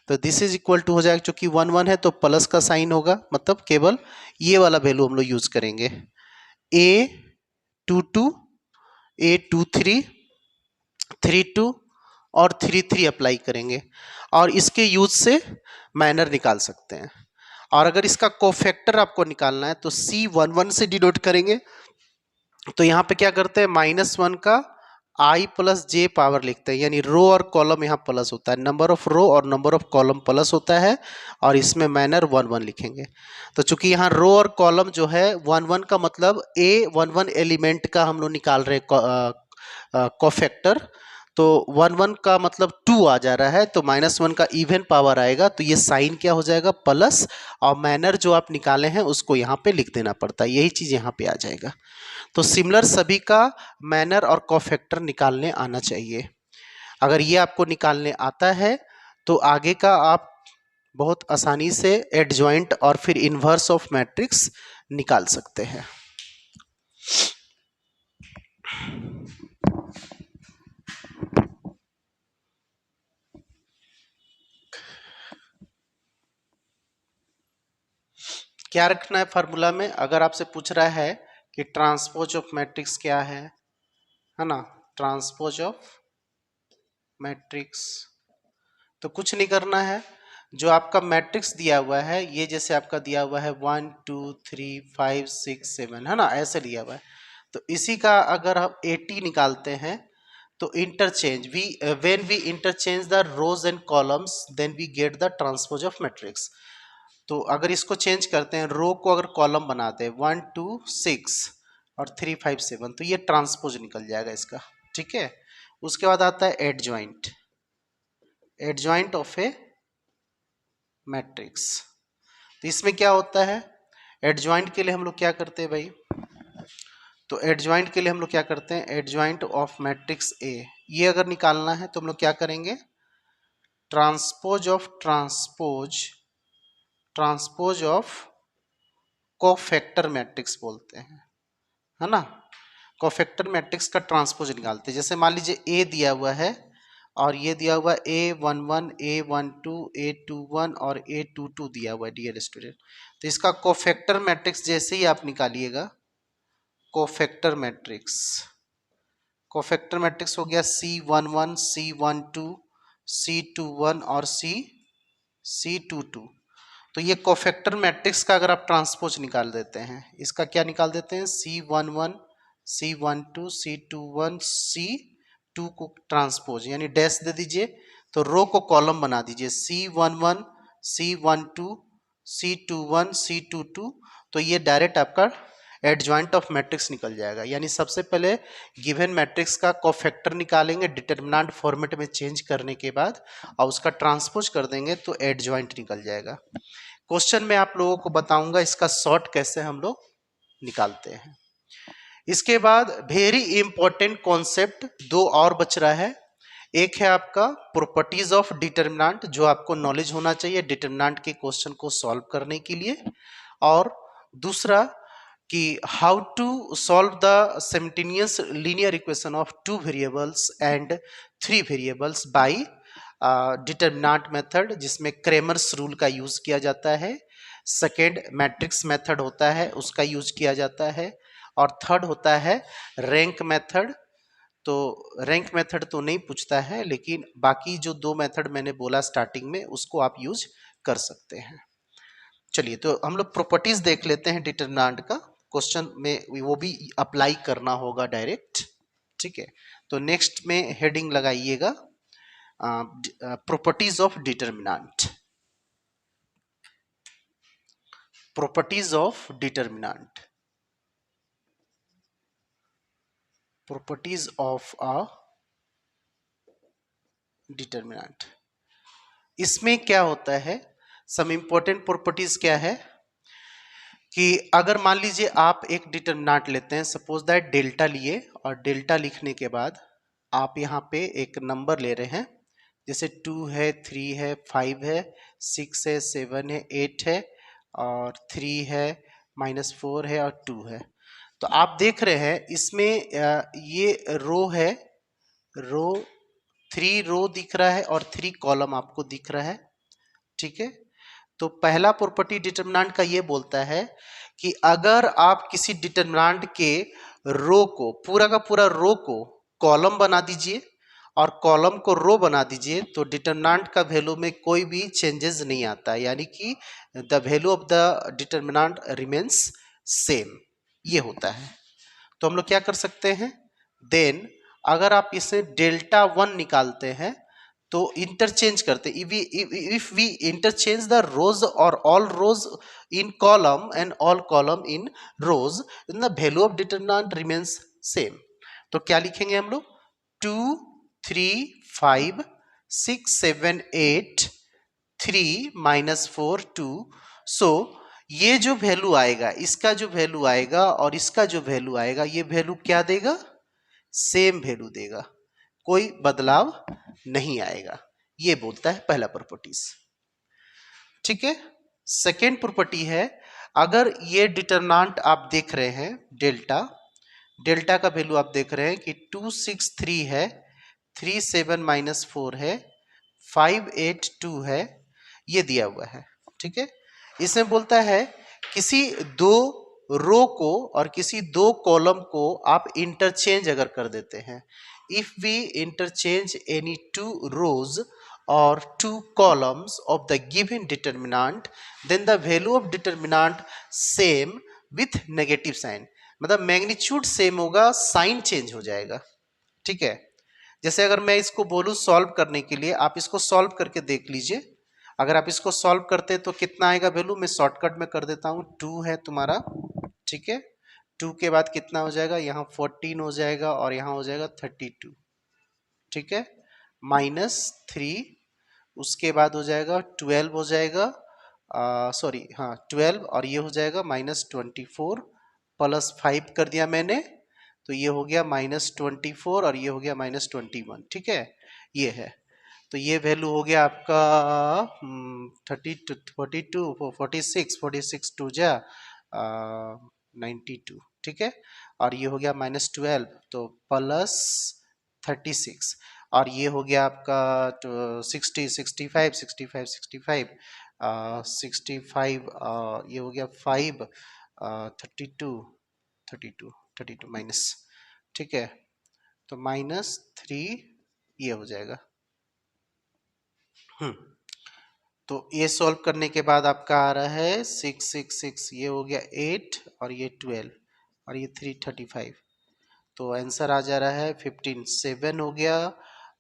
तो दिस इज इक्वल टू हो जाएगा, चूंकि 1 1 है तो प्लस का साइन होगा, मतलब केवल ये वाला वैल्यू हम लोग यूज करेंगे। A22, A23, 32 और 33 अप्लाई करेंगे और इसके यूज से माइनर निकाल सकते हैं। और अगर इसका कोफैक्टर आपको निकालना है तो C11 से डिनोट करेंगे। तो यहाँ पे क्या करते हैं, -1 का I प्लस जे पावर लिखते हैं, यानी रो और कॉलम यहाँ प्लस होता है, नंबर ऑफ रो और नंबर ऑफ कॉलम प्लस होता है और इसमें माइनर 1 1 लिखेंगे। तो चूंकि यहाँ रो और कॉलम जो है 1 1 का मतलब A11 एलिमेंट का हम लोग निकाल रहे कोफैक्टर, तो 1 1 का मतलब 2 आ जा रहा है, तो -1 का इवन पावर आएगा, तो ये साइन क्या हो जाएगा, प्लस, और माइनर जो आप निकाले हैं उसको यहाँ पे लिख देना पड़ता है, यही चीज यहाँ पे आ जाएगा। तो सिमिलर सभी का मैनर और कोफैक्टर निकालने आना चाहिए। अगर ये आपको निकालने आता है तो आगे का आप बहुत आसानी से एडजॉइंट और फिर इन्वर्स ऑफ मैट्रिक्स निकाल सकते हैं। क्या रखना है फार्मूला में, अगर आपसे पूछ रहा है कि ट्रांसपोज ऑफ मैट्रिक्स क्या है ना, ट्रांसपोज ऑफ मैट्रिक्स, तो कुछ नहीं करना है, जो आपका मैट्रिक्स दिया हुआ है, ये जैसे आपका दिया हुआ है 1 2 3 5 6 7 है ना, ऐसे दिया हुआ है, तो इसी का अगर हम 80 निकालते हैं तो interchange we when we interchange the rows and columns then we get the transpose of matrix. तो अगर इसको चेंज करते हैं, रो को अगर कॉलम बनाते हैं 1 2 6 और 3 5 7, तो ये ट्रांसपोज निकल जाएगा इसका, ठीक है। उसके बाद आता है adjoint, adjoint of A matrix. तो इसमें क्या होता है, एडजॉइंट के लिए हम लोग क्या करते हैं भाई, तो एडजॉइंट के लिए हम लोग क्या करते हैं, एडजॉइंट ऑफ मैट्रिक्स ए, ये अगर निकालना है तो हम लोग क्या करेंगे, transpose of transpose of cofactor matrix बोलते हैं, है ना। कोफैक्टर मैट्रिक्स का ट्रांसपोज निकालते हैं। जैसे मान लीजिए ए दिया हुआ है और ये दिया हुआ A11, A12, A21 और A22 दिया हुआ है डियर स्टूडेंट। तो इसका कोफैक्टर मैट्रिक्स जैसे ही आप निकालिएगा, कोफैक्टर मैट्रिक्स, कोफैक्टर मैट्रिक्स हो गया C11, C12, C21 और C22। तो ये कोफैक्टर मैट्रिक्स का अगर आप ट्रांसपोज निकाल देते हैं, इसका क्या निकाल देते हैं, C11, C12, C21, C2 को ट्रांसपोज यानी डैश दे दीजिए, तो रो को कॉलम बना दीजिए, C11, C12, C21, C22, तो ये डायरेक्ट आपका एडजॉइंट ऑफ मैट्रिक्स निकल जाएगा। यानी सबसे पहले गिवन मैट्रिक्स का कोफैक्टर निकालेंगे डिटरमिनेंट फॉर्मेट में चेंज करने के बाद, और उसका ट्रांसपोज कर देंगे तो एडजॉइंट निकल जाएगा। क्वेश्चन में आप लोगों को बताऊंगा इसका शॉर्ट कैसे हम लोग निकालते हैं। इसके बाद वेरी इंपॉर्टेंट कॉन्सेप्ट दो और बच रहा है। एक है आपका प्रॉपर्टीज ऑफ डिटरमिनेंट, जो आपको नॉलेज होना चाहिए डिटरमिनेंट के क्वेश्चन को सॉल्व करने के लिए, और दूसरा कि how to solve the simultaneous linear equation of two variables and three variables by determinant method, जिसमें क्रेमर्स रूल का यूज किया जाता है। सेकेंड मैट्रिक्स मेथड होता है, उसका यूज किया जाता है। और थर्ड होता है रैंक मेथड। तो रैंक मेथड तो नहीं पूछता है, लेकिन बाकी जो दो मेथड मैंने बोला स्टार्टिंग में उसको आप यूज कर सकते हैं। चलिए, तो हम लोग प्रॉपर्टीज देख लेते हैं डिटरमिनेंट का। क्वेश्चन में वो भी अप्लाई करना होगा डायरेक्ट, ठीक है। तो नेक्स्ट में हेडिंग लगाइएगा properties of determinant. Properties of determinant, properties of a determinant. इसमें क्या होता है, सम इंपॉर्टेंट प्रॉपर्टीज क्या है कि अगर मान लीजिए आप एक डिटरमिनेंट लेते हैं, सपोज दैट डेल्टा लिए, और डेल्टा लिखने के बाद आप यहाँ पे एक नंबर ले रहे हैं, जैसे 2 है, 3 है, 5 है, 6 है, 7 है, 8 है, और 3 है, -4 है, और 2 है। तो आप देख रहे हैं इसमें ये रो है, रो 3 रो दिख रहा है और 3 कॉलम आपको दिख रहा है, ठीक है। तो पहला प्रॉपर्टी डिटरमिनेंट का ये बोलता है कि अगर आप किसी डिटरमिनेंट के रो को, पूरा का पूरा रो को कॉलम बना दीजिए और कॉलम को रो बना दीजिए, तो डिटरमिनेंट का वैल्यू में कोई भी चेंजेस नहीं आता, यानी कि the value of the determinant remains same, ये होता है। तो हम लोग क्या कर सकते हैं, देन अगर आप इसे डेल्टा 1 निकालते हैं तो इंटरचेंज करते, if we interchange the rows और all rows in column and all column in rows, the value of determinant remains same. तो क्या लिखेंगे हम लोग, 2 3 5 6 7 8 3 -4 2। सो ये जो वैल्यू आएगा, इसका जो वैल्यू आएगा और इसका जो वैल्यू आएगा, ये वैल्यू क्या देगा, सेम वैल्यू देगा, कोई बदलाव नहीं आएगा। ये बोलता है पहला प्रॉपर्टीज, ठीक है। सेकेंड प्रॉपर्टी है, अगर ये डिटरमिनेंट आप देख रहे हैं डेल्टा, डेल्टा का वैल्यू आप देख रहे हैं कि 263 है, 37 -4 है, 582 है, ये दिया हुआ है, ठीक है। इसमें बोलता है किसी दो रो को और किसी दो कॉलम को आप इंटरचेंज अगर कर देते हैं, if we interchange any two rows or two columns of the given determinant, then the value of determinant same with negative sign, मतलब मैग्नीट्यूड सेम होगा, साइन चेंज हो जाएगा, ठीक है। जैसे अगर मैं इसको बोलूं सॉल्व करने के लिए, आप इसको सॉल्व करके देख लीजिए। अगर आप इसको सॉल्व करते हैं तो कितना आएगा वैल्यू, मैं शॉर्टकट में कर देता हूं, 2 है तुम्हारा, ठीक है। 2 के बाद कितना हो जाएगा, यहाँ 14 हो जाएगा और यहाँ हो जाएगा 32, ठीक है, -3, उसके बाद हो जाएगा 12 हो जाएगा, सॉरी हाँ 12, और ये हो जाएगा -24, +5 कर दिया मैंने, तो ये हो गया -24 और ये हो गया -21, ठीक है, ये है। तो ये वैल्यू हो गया आपका 32 42 46 46 टू जा 92, ठीक है। और ये हो गया -12, तो +36, और ये हो गया आपका 60 65 65 65 65, ये हो गया 5 32 32 32 माइनस, ठीक है। तो -3 ये हो जाएगा। तो ये सॉल्व करने के बाद आपका आ रहा है 6 6 6, ये हो गया 8 और ये 12 और ये 3 35, तो आंसर आ जा रहा है 15 7 हो गया,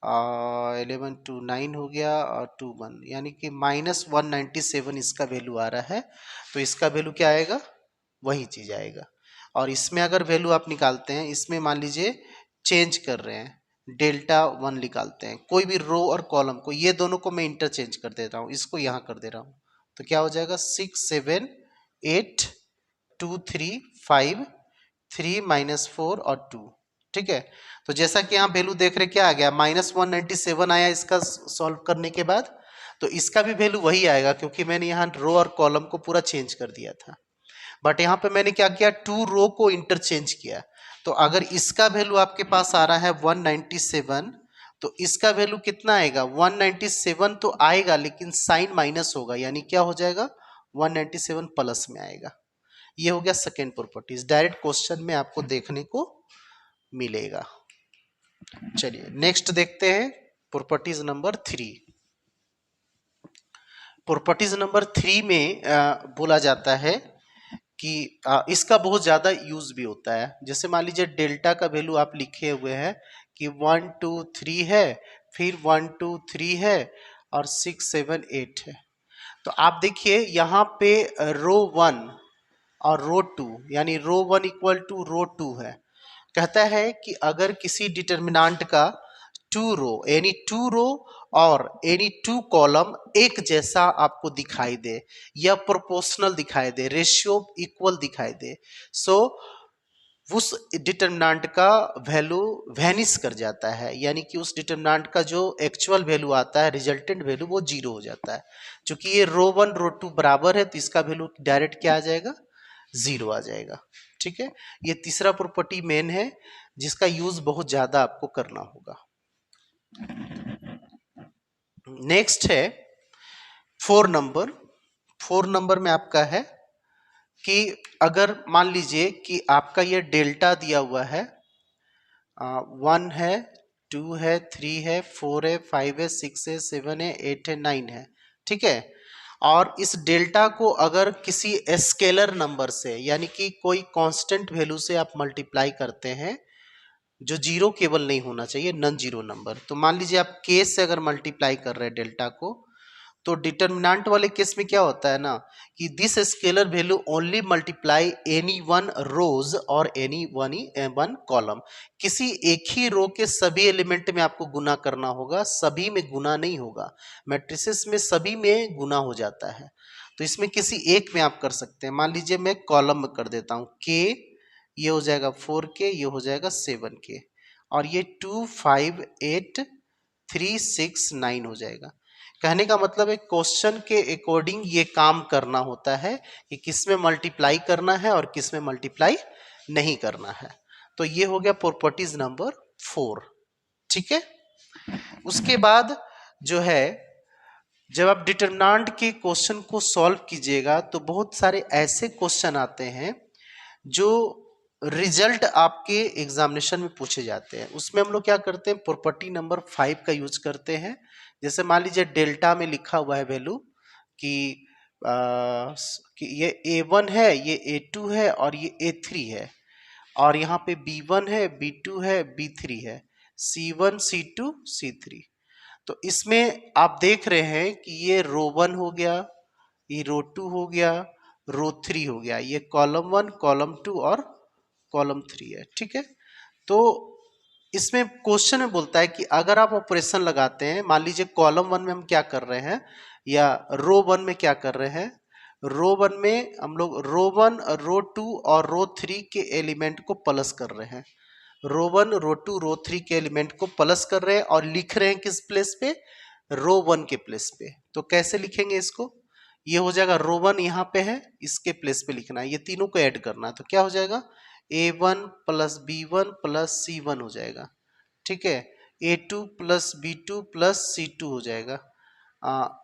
11 2 9 हो गया और 2 1, यानी कि -197 इसका वैल्यू आ रहा है। तो इसका वैल्यू क्या आएगा, वही चीज आएगा। और इसमें अगर वैल्यू आप निकालते हैं, इसमें मान लीजिए चेंज कर रहे हैं, डेल्टा 1 निकालते हैं, कोई भी रो और कॉलम को, ये दोनों को मैं इंटरचेंज कर देता हूँ, इसको यहाँ कर दे रहा हूँ, तो क्या हो जाएगा 6 7 8 2 3 5 3 -4 और 2। ठीक है, तो जैसा कि यहाँ वैल्यू देख रहे क्या आ गया, -197 आया इसका सॉल्व करने के बाद। तो इसका भी वैल्यू वही आएगा, क्योंकि मैंने यहाँ रो और कॉलम को पूरा चेंज कर दिया था। बट यहाँ पे मैंने क्या किया, 2 रो को इंटरचेंज किया। तो अगर इसका वैल्यू आपके पास आ रहा है 197, तो इसका वैल्यू कितना आएगा, 197 तो आएगा, लेकिन साइन माइनस होगा, यानी क्या हो जाएगा, 197 प्लस में आएगा। ये हो गया सेकेंड प्रॉपर्टीज, डायरेक्ट क्वेश्चन में आपको देखने को मिलेगा। चलिए नेक्स्ट देखते हैं प्रॉपर्टीज नंबर 3। प्रॉपर्टीज नंबर 3 में बोला जाता है कि इसका बहुत ज्यादा यूज भी होता है। जैसे मान लीजिए डेल्टा का वैल्यू आप लिखे हुए हैं कि 1 2 3 है, फिर 1 2 3 है और 6 7 8 है। तो आप देखिए यहाँ पे रो 1 और रो 2, यानी रो 1 इक्वल टू रो 2 है। कहता है कि अगर किसी डिटर्मिनेंट का 2 रो, यानी 2 रो और एनी 2 कॉलम एक जैसा आपको दिखाई दे या प्रोपोर्शनल दिखाई दे, रेशियो इक्वल दिखाई दे, सो उस डिटर्मिनेंट का वैल्यू वैनिश कर जाता है, यानी कि उस डिटर्मिनेंट का जो एक्चुअल वैल्यू आता है, रिजल्टेंट वैल्यू, वो 0 हो जाता है। क्योंकि ये रो 1 रो 2 बराबर है, तो इसका वैल्यू डायरेक्ट क्या आ जाएगा, 0 आ जाएगा। ठीक है, ये तीसरा प्रॉपर्टी मेन है, जिसका यूज बहुत ज्यादा आपको करना होगा। नेक्स्ट है 4 नंबर। 4 नंबर में आपका है कि अगर मान लीजिए कि आपका ये डेल्टा दिया हुआ है, 1 है, 2 है, 3 है, 4 है, 5 है, 6 है, 7 है, 8 है, 9 है। ठीक है, और इस डेल्टा को अगर किसी स्केलर नंबर से, यानी कि कोई कांस्टेंट वैल्यू से आप मल्टीप्लाई करते हैं, जो जीरो केवल नहीं होना चाहिए, नॉन जीरो नंबर। तो मान लीजिए आप के से अगर मल्टीप्लाई कर रहे हैं डेल्टा को, तो डिटर्मिनेंट वाले केस में क्या होता है ना, कि this scalar value only multiply any one rows और एनी वन कॉलम। किसी एक ही रो के सभी एलिमेंट में आपको गुना करना होगा, सभी में गुना नहीं होगा। मैट्रिसेस में सभी में गुना हो जाता है, तो इसमें किसी एक में आप कर सकते हैं। मान लीजिए मैं कॉलम में कर देता हूं के, ये हो जाएगा 4k, ये हो जाएगा 7k, और ये 2 5 8 3 6 9 हो जाएगा। कहने का मतलब है क्वेश्चन के अकॉर्डिंग ये काम करना होता है कि किस में मल्टीप्लाई करना है और किस में मल्टीप्लाई नहीं करना है। तो ये हो गया प्रॉपर्टीज नंबर 4। ठीक है, उसके बाद जो है, जब आप डिटर्मिनेंट के क्वेश्चन को सॉल्व कीजिएगा, तो बहुत सारे ऐसे क्वेश्चन आते हैं जो रिजल्ट आपके एग्जामिनेशन में पूछे जाते हैं। उसमें हम लोग क्या करते हैं, प्रॉपर्टी नंबर 5 का यूज करते हैं। जैसे मान लीजिए डेल्टा में लिखा हुआ है वैल्यू कि, कि ये A1 है, ये A2 है और ये A3 है, और यहाँ पे B1 है, B2 है, B3 है, C1 C2 C3। तो इसमें आप देख रहे हैं कि ये रो 1 हो गया, ये रो 2 हो गया, रो 3 हो गया, ये कॉलम 1 कॉलम 2 और कॉलम 3 है। ठीक है, तो इसमें क्वेश्चन में बोलता है कि अगर आप ऑपरेशन लगाते हैं, मान लीजिए कॉलम 1 में हम क्या कर रहे हैं या रो 1 में क्या कर रहे हैं, रो 1 में हम लोग रो 1 रो 2 और रो 3 के एलिमेंट को प्लस कर रहे हैं। रो 1 रो 2 रो 3 के एलिमेंट को प्लस कर रहे हैं और लिख रहे हैं किस प्लेस पे, रो 1 के प्लेस पे। तो कैसे लिखेंगे इसको, ये हो जाएगा रो 1 यहाँ पे है, इसके प्लेस पे लिखना है, ये तीनों को ऐड करना है। तो क्या हो जाएगा, A1 plus B1 plus C1 हो जाएगा। ठीक है, A2 plus B2 plus C2 हो जाएगा,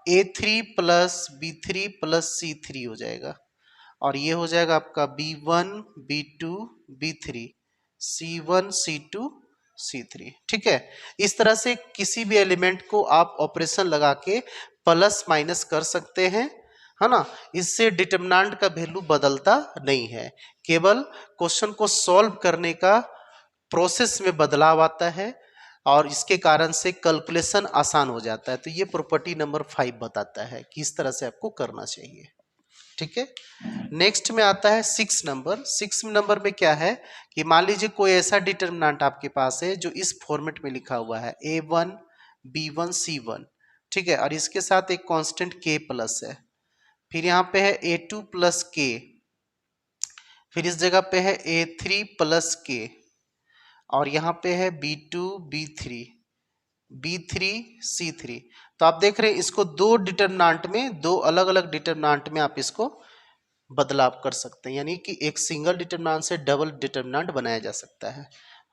A3 plus B3 plus C3 हो जाएगा, और ये हो जाएगा आपका B1 B2 B3 C1 C2 C3। ठीक है, इस तरह से किसी भी एलिमेंट को आप ऑपरेशन लगा के प्लस माइनस कर सकते हैं, है ना। इससे डिटर्मिनेंट का वैल्यू बदलता नहीं है, केवल क्वेश्चन को सॉल्व करने का प्रोसेस में बदलाव आता है। और इसके कारण से कैलकुलेशन आसान हो जाता है। तो ये प्रॉपर्टी नंबर 5 बताता है कि इस तरह से आपको करना चाहिए। ठीक है, नेक्स्ट में आता है 6 नंबर। 6 नंबर में क्या है कि मान लीजिए कोई ऐसा डिटर्मिनेंट आपके पास है जो इस फॉर्मेट में लिखा हुआ है a1 b1 c1, ठीक है, और इसके साथ एक कांस्टेंट k प्लस है, फिर यहाँ पे है a2 प्लस k, फिर इस जगह पे है a3 प्लस k, और यहाँ पे है b2 b3 b3 c3। तो आप देख रहे हैं इसको दो डिटर्मिनेंट में, दो अलग अलग डिटर्मिनेंट में आप इसको बदलाव कर सकते हैं, यानी कि एक सिंगल डिटर्मिनेंट से डबल डिटर्मिनेंट बनाया जा सकता है।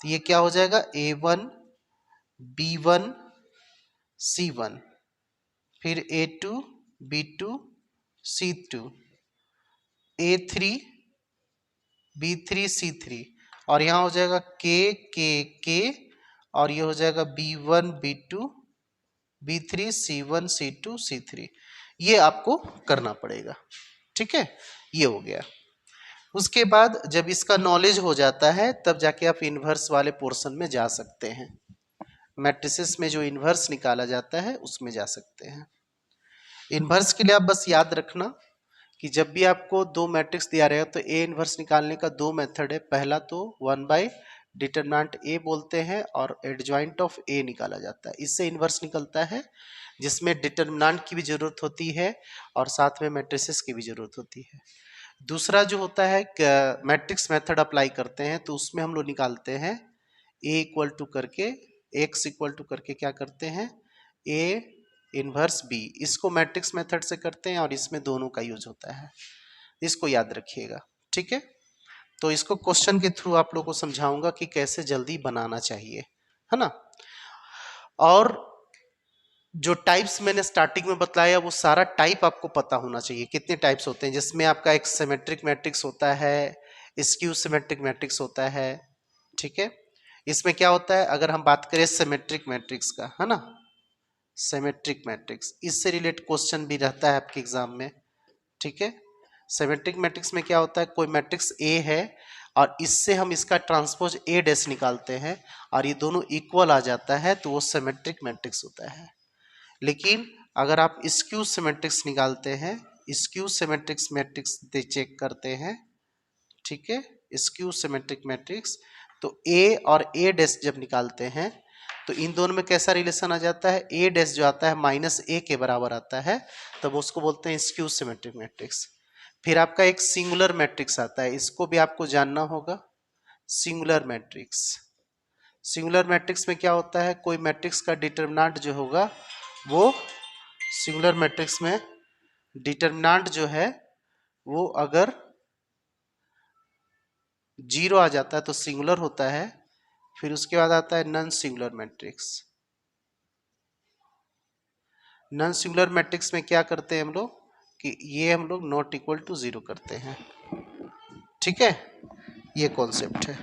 तो ये क्या हो जाएगा a1 b1 c1, फिर a2 b2 c2, a3 b3 c3, और यहाँ हो जाएगा k और ये हो जाएगा b1 b2 b3 c1 c2 c3। ये आपको करना पड़ेगा। ठीक है, ये हो गया। उसके बाद जब इसका नॉलेज हो जाता है तब जाके आप इन्वर्स वाले पोर्शन में जा सकते हैं। मैट्रिसेस में जो इन्वर्स निकाला जाता है उसमें जा सकते हैं। इन्वर्स के लिए आप बस याद रखना कि जब भी आपको दो मैट्रिक्स दिया रहेगा तो ए इन्वर्स निकालने का दो मेथड है। पहला तो 1 बाय डिटरमिनेंट ए बोलते हैं और एडजॉइंट ऑफ ए निकाला जाता है, इससे इन्वर्स निकलता है, जिसमें डिटरमिनेंट की भी जरूरत होती है और साथ में मैट्रिसेस की भी जरूरत होती है। दूसरा जो होता है मैट्रिक्स मेथड अप्लाई करते हैं तो उसमें हम लोग निकालते हैं ए इक्वल टू करके, एक्स इक्वल टू करके क्या करते हैं ए इनवर्स बी, इसको मैट्रिक्स मेथड से करते हैं और इसमें दोनों का यूज होता है, इसको याद रखिएगा। ठीक है, तो इसको क्वेश्चन के थ्रू आप लोगों को समझाऊंगा कि कैसे जल्दी बनाना चाहिए, है ना। और जो टाइप्स मैंने स्टार्टिंग में बताया वो सारा टाइप आपको पता होना चाहिए, कितने टाइप्स होते हैं, जिसमें आपका एक सिमेट्रिक मैट्रिक्स होता है, स्क्यू सिमेट्रिक मैट्रिक्स होता है। ठीक है, इसमें क्या होता है, अगर हम बात करें सिमेट्रिक मैट्रिक्स का, है ना, सिमेट्रिक मैट्रिक्स, इससे रिलेटेड क्वेश्चन भी रहता है आपके एग्जाम में। ठीक है, सिमेट्रिक मैट्रिक्स में क्या होता है, कोई मैट्रिक्स ए है और इससे हम इसका ट्रांसपोज ए डैश निकालते हैं और ये दोनों इक्वल आ जाता है तो वो सिमेट्रिक मैट्रिक्स होता है। लेकिन अगर आप स्क्यू सिमेट्रिक्स निकालते हैं, स्क्यू सिमेट्रिक्स मैट्रिक्स चेक करते हैं, ठीक है, स्क्यू सिमेट्रिक मैट्रिक्स, तो ए और ए डैश जब निकालते हैं तो इन दोनों में कैसा रिलेशन आ जाता है, ए डैश जो आता है माइनस ए के बराबर आता है, तब उसको बोलते हैं स्क्यू सिमेट्रिक मैट्रिक्स। फिर आपका एक सिंगुलर मैट्रिक्स आता है, इसको भी आपको जानना होगा, सिंगुलर मैट्रिक्स। सिंगुलर मैट्रिक्स में क्या होता है, कोई मैट्रिक्स का डिटर्मिनेंट जो होगा वो सिंगुलर मैट्रिक्स में डिटर्मिनेंट जो है वो अगर 0 आ जाता है तो सिंगुलर होता है। फिर उसके बाद आता है non singular matrix. Non singular matrix में क्या करते हैं हम लोग कि ये हम लोग नॉट इक्वल टू 0 करते हैं। ठीक है, ये कॉन्सेप्ट है।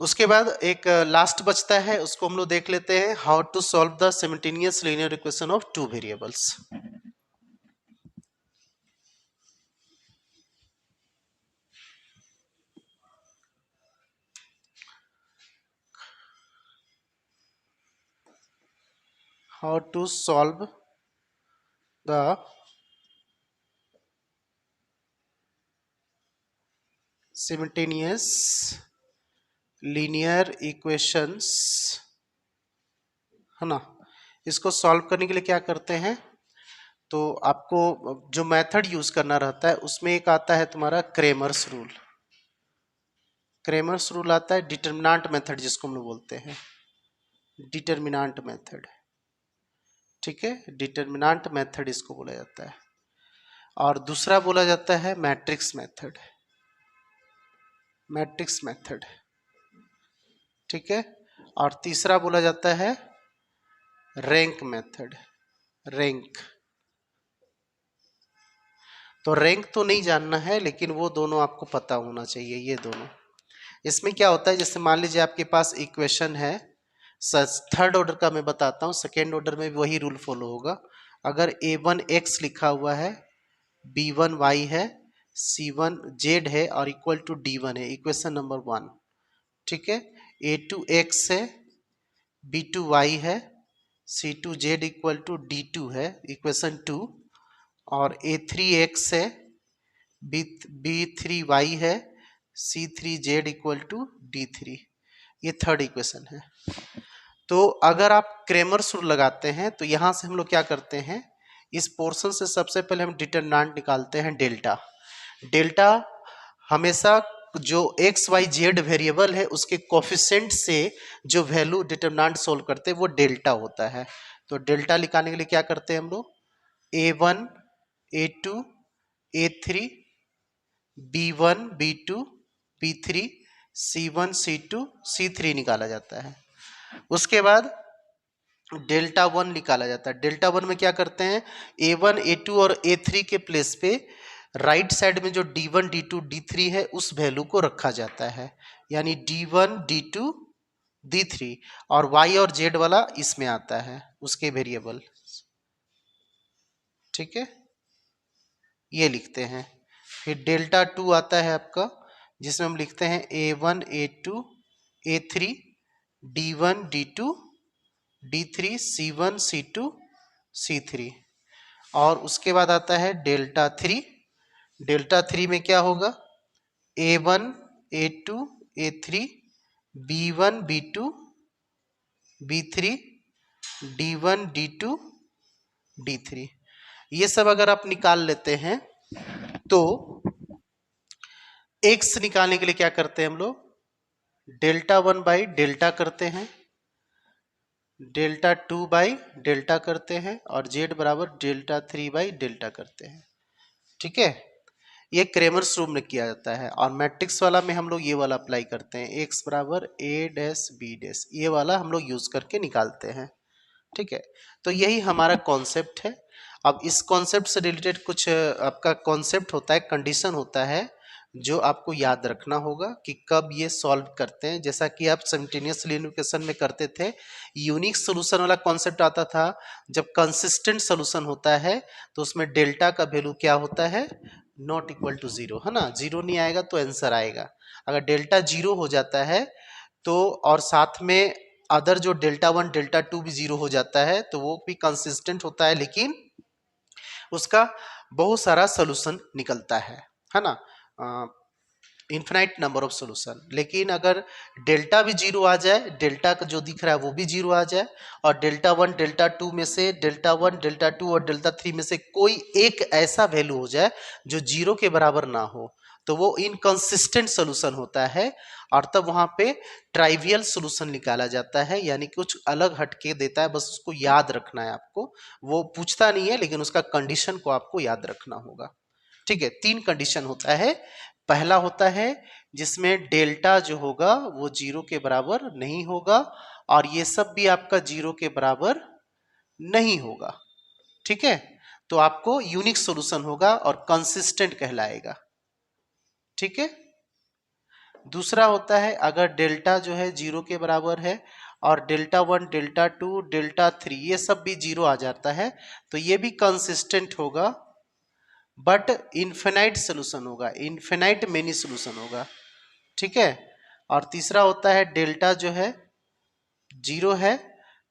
उसके बाद एक लास्ट बचता है, उसको हम लोग देख लेते हैं, how to solve the simultaneous linear equation of two variables. How to solve the simultaneous linear equations, है ना। इसको सॉल्व करने के लिए क्या करते हैं, तो आपको जो मेथड यूज करना रहता है उसमें एक आता है तुम्हारा क्रेमर्स रूल। क्रेमर्स रूल आता है डिटर्मिनेंट मेथड जिसको हम लोग बोलते हैं, डिटर्मिनेंट मेथड। ठीक है, डिटर्मिनेंट मेथड इसको बोला जाता है। और दूसरा बोला जाता है मैट्रिक्स मेथड, मैट्रिक्स मेथड। ठीक है, और तीसरा बोला जाता है रैंक मेथड, रैंक। तो रैंक तो नहीं जानना है लेकिन वो दोनों आपको पता होना चाहिए, ये दोनों। इसमें क्या होता है, जैसे मान लीजिए आपके पास इक्वेशन है, थर्ड ऑर्डर का मैं बताता हूँ, सेकेंड ऑर्डर में भी वही रूल फॉलो होगा। अगर a1 x लिखा हुआ है, b1 y है, c1 z है और इक्वल टू d1 है, इक्वेशन नंबर 1, ठीक है। A2x है, B2y है, C2z इक्वल टू D2 है, इक्वेशन 2, और A3x है, B3y है, C3z इक्वल टू D3, ये थर्ड इक्वेशन है। तो अगर आप क्रेमर रूल लगाते हैं तो यहां से हम लोग क्या करते हैं, इस पोर्शन से सबसे पहले हम डिटरमिनेंट निकालते हैं डेल्टा। डेल्टा हमेशा जो एक्स वाई जेड वेरिएबल है उसके कोफिशिएंट से जो वैल्यू डिटरमिनेंट सोल्व करते हैं वो डेल्टा होता है। तो डेल्टा निकालने के लिए क्या करते हैं हम लोग, A1 A2 A3 B1 B2 B3 C1 C2 C3 निकाला जाता है। उसके बाद डेल्टा 1 निकाला जाता है। डेल्टा 1 में क्या करते हैं, A1 A2 और A3 के प्लेस पे राइट साइड में जो D1 D2 D3 है उस वैल्यू को रखा जाता है, यानी D1 D2 D3, और Y और Z वाला इसमें आता है उसके वेरिएबल। ठीक है, ये लिखते हैं। फिर डेल्टा 2 आता है आपका, जिसमें हम लिखते हैं A1 A2 A3 D1 D2 D3 C1 C2 C3, और उसके बाद आता है डेल्टा 3। डेल्टा 3 में क्या होगा, A1 A2 A3 B1 B2 B3 D1 D2 D3, ये सब अगर आप निकाल लेते हैं तो x निकालने के लिए क्या करते हैं हम लोग, डेल्टा 1 बाई डेल्टा करते हैं, डेल्टा 2 बाई डेल्टा करते हैं, और z बराबर डेल्टा 3 बाई डेल्टा करते हैं। ठीक है, ये क्रेमर्स रूल में किया जाता है। और मैट्रिक्स वाला में हम लोग ये वाला अप्लाई करते हैं, x बराबर a डैश b डैश, ये वाला हम लोग यूज करके निकालते हैं। ठीक है, तो यही हमारा कॉन्सेप्ट है। अब इस कॉन्सेप्ट से रिलेटेड कुछ आपका कॉन्सेप्ट होता है, कंडीशन होता है जो आपको याद रखना होगा कि कब ये सॉल्व करते हैं। जैसा कि आप सिमल्टेनियस यूनिफिकेशन में करते थे, यूनिक सोल्यूशन वाला कॉन्सेप्ट आता था। जब कंसिस्टेंट सोल्यूशन होता है तो उसमें डेल्टा का वैल्यू क्या होता है, नॉट इक्वल टू जीरो, है ना, जीरो नहीं आएगा तो आंसर आएगा। अगर डेल्टा जीरो हो जाता है तो, और साथ में अदर जो डेल्टा 1 डेल्टा 2 भी जीरो हो जाता है तो वो भी कंसिस्टेंट होता है, लेकिन उसका बहुत सारा सोल्यूशन निकलता है ना, इन्फिनाइट नंबर ऑफ सोल्यूशन। लेकिन अगर डेल्टा भी जीरो आ जाए, डेल्टा का जो दिख रहा है वो भी जीरो आ जाए, और डेल्टा 1 डेल्टा 2 में से, डेल्टा 1 डेल्टा 2 और डेल्टा 3 में से कोई एक ऐसा वैल्यू हो जाए जो जीरो के बराबर ना हो, तो वो इनकंसिस्टेंट सोल्यूशन होता है। और तब वहां पे ट्राइवियल सोल्यूशन निकाला जाता है, यानी कुछ अलग हटके देता है, बस उसको याद रखना है आपको। वो पूछता नहीं है लेकिन उसका कंडीशन को आपको याद रखना होगा। ठीक है, 3 कंडीशन होता है। पहला होता है जिसमें डेल्टा जो होगा वो जीरो के बराबर नहीं होगा, और ये सब भी आपका जीरो के बराबर नहीं होगा। ठीक है, तो आपको यूनिक सॉल्यूशन होगा और कंसिस्टेंट कहलाएगा। ठीक है, दूसरा होता है अगर डेल्टा जो है जीरो के बराबर है और डेल्टा 1 डेल्टा 2 डेल्टा 3 ये सब भी जीरो आ जाता है, तो ये भी कंसिस्टेंट होगा, बट इन्फिनाइट सोल्यूशन होगा, इन्फिनाइट मेनी सोल्यूशन होगा। ठीक है, और तीसरा होता है डेल्टा जो है जीरो है,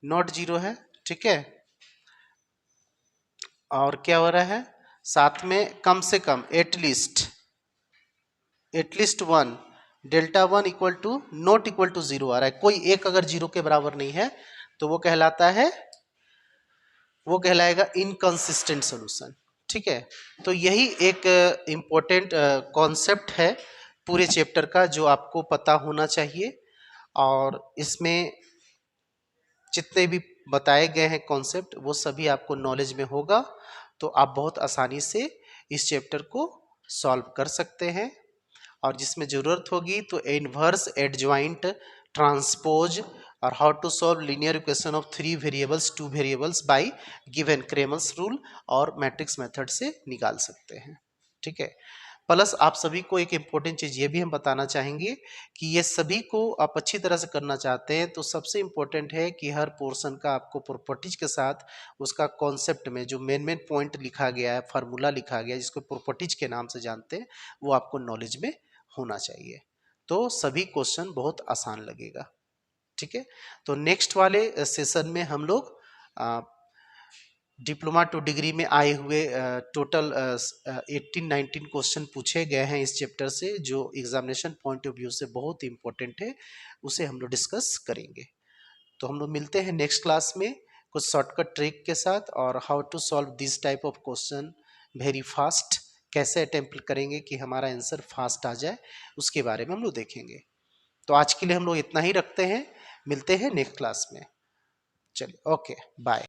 नॉट जीरो है। ठीक है, और क्या हो रहा है, साथ में कम से कम at least one, delta 1 equal to not equal to zero आ रहा है, कोई एक अगर जीरो के बराबर नहीं है तो वो कहलाता है, वो कहलाएगा इनकंसिस्टेंट सॉल्यूशन। ठीक है, तो यही एक इम्पोर्टेंट कॉन्सेप्ट है पूरे चैप्टर का जो आपको पता होना चाहिए, और इसमें जितने भी बताए गए हैं कॉन्सेप्ट वो सभी आपको नॉलेज में होगा, तो आप बहुत आसानी से इस चैप्टर को सॉल्व कर सकते हैं। और जिसमें ज़रूरत होगी तो इन्वर्स, एडजॉइंट, ट्रांसपोज, और how to solve linear equation of 3 variables 2 variables by given Cramer's rule और मैट्रिक्स मेथड से निकाल सकते हैं। ठीक है, प्लस आप सभी को एक इम्पोर्टेंट चीज़ ये भी हम बताना चाहेंगे कि ये सभी को आप अच्छी तरह से करना चाहते हैं तो सबसे इम्पोर्टेंट है कि हर पोर्शन का आपको प्रॉपर्टीज के साथ उसका कॉन्सेप्ट में जो मेन पॉइंट लिखा गया है, फार्मूला लिखा गया है जिसको प्रॉपर्टीज के नाम से जानते हैं, वो आपको नॉलेज में होना चाहिए। तो सभी क्वेश्चन बहुत आसान लगेगा। ठीक है, तो नेक्स्ट वाले सेशन में हम लोग डिप्लोमा टू डिग्री में आए हुए टोटल 18-19 क्वेश्चन पूछे गए हैं इस चैप्टर से, जो एग्जामिनेशन पॉइंट ऑफ व्यू से बहुत इंपॉर्टेंट है, उसे हम लोग डिस्कस करेंगे। तो हम लोग मिलते हैं नेक्स्ट क्लास में कुछ शॉर्टकट ट्रिक के साथ, और how to solve this type of question very fast, कैसे अटेम्प्ट करेंगे कि हमारा आंसर फास्ट आ जाए, उसके बारे में हम लोग देखेंगे। तो आज के लिए हम लोग इतना ही रखते हैं, मिलते हैं नेक्स्ट क्लास में। चलिए, ओके, बाय।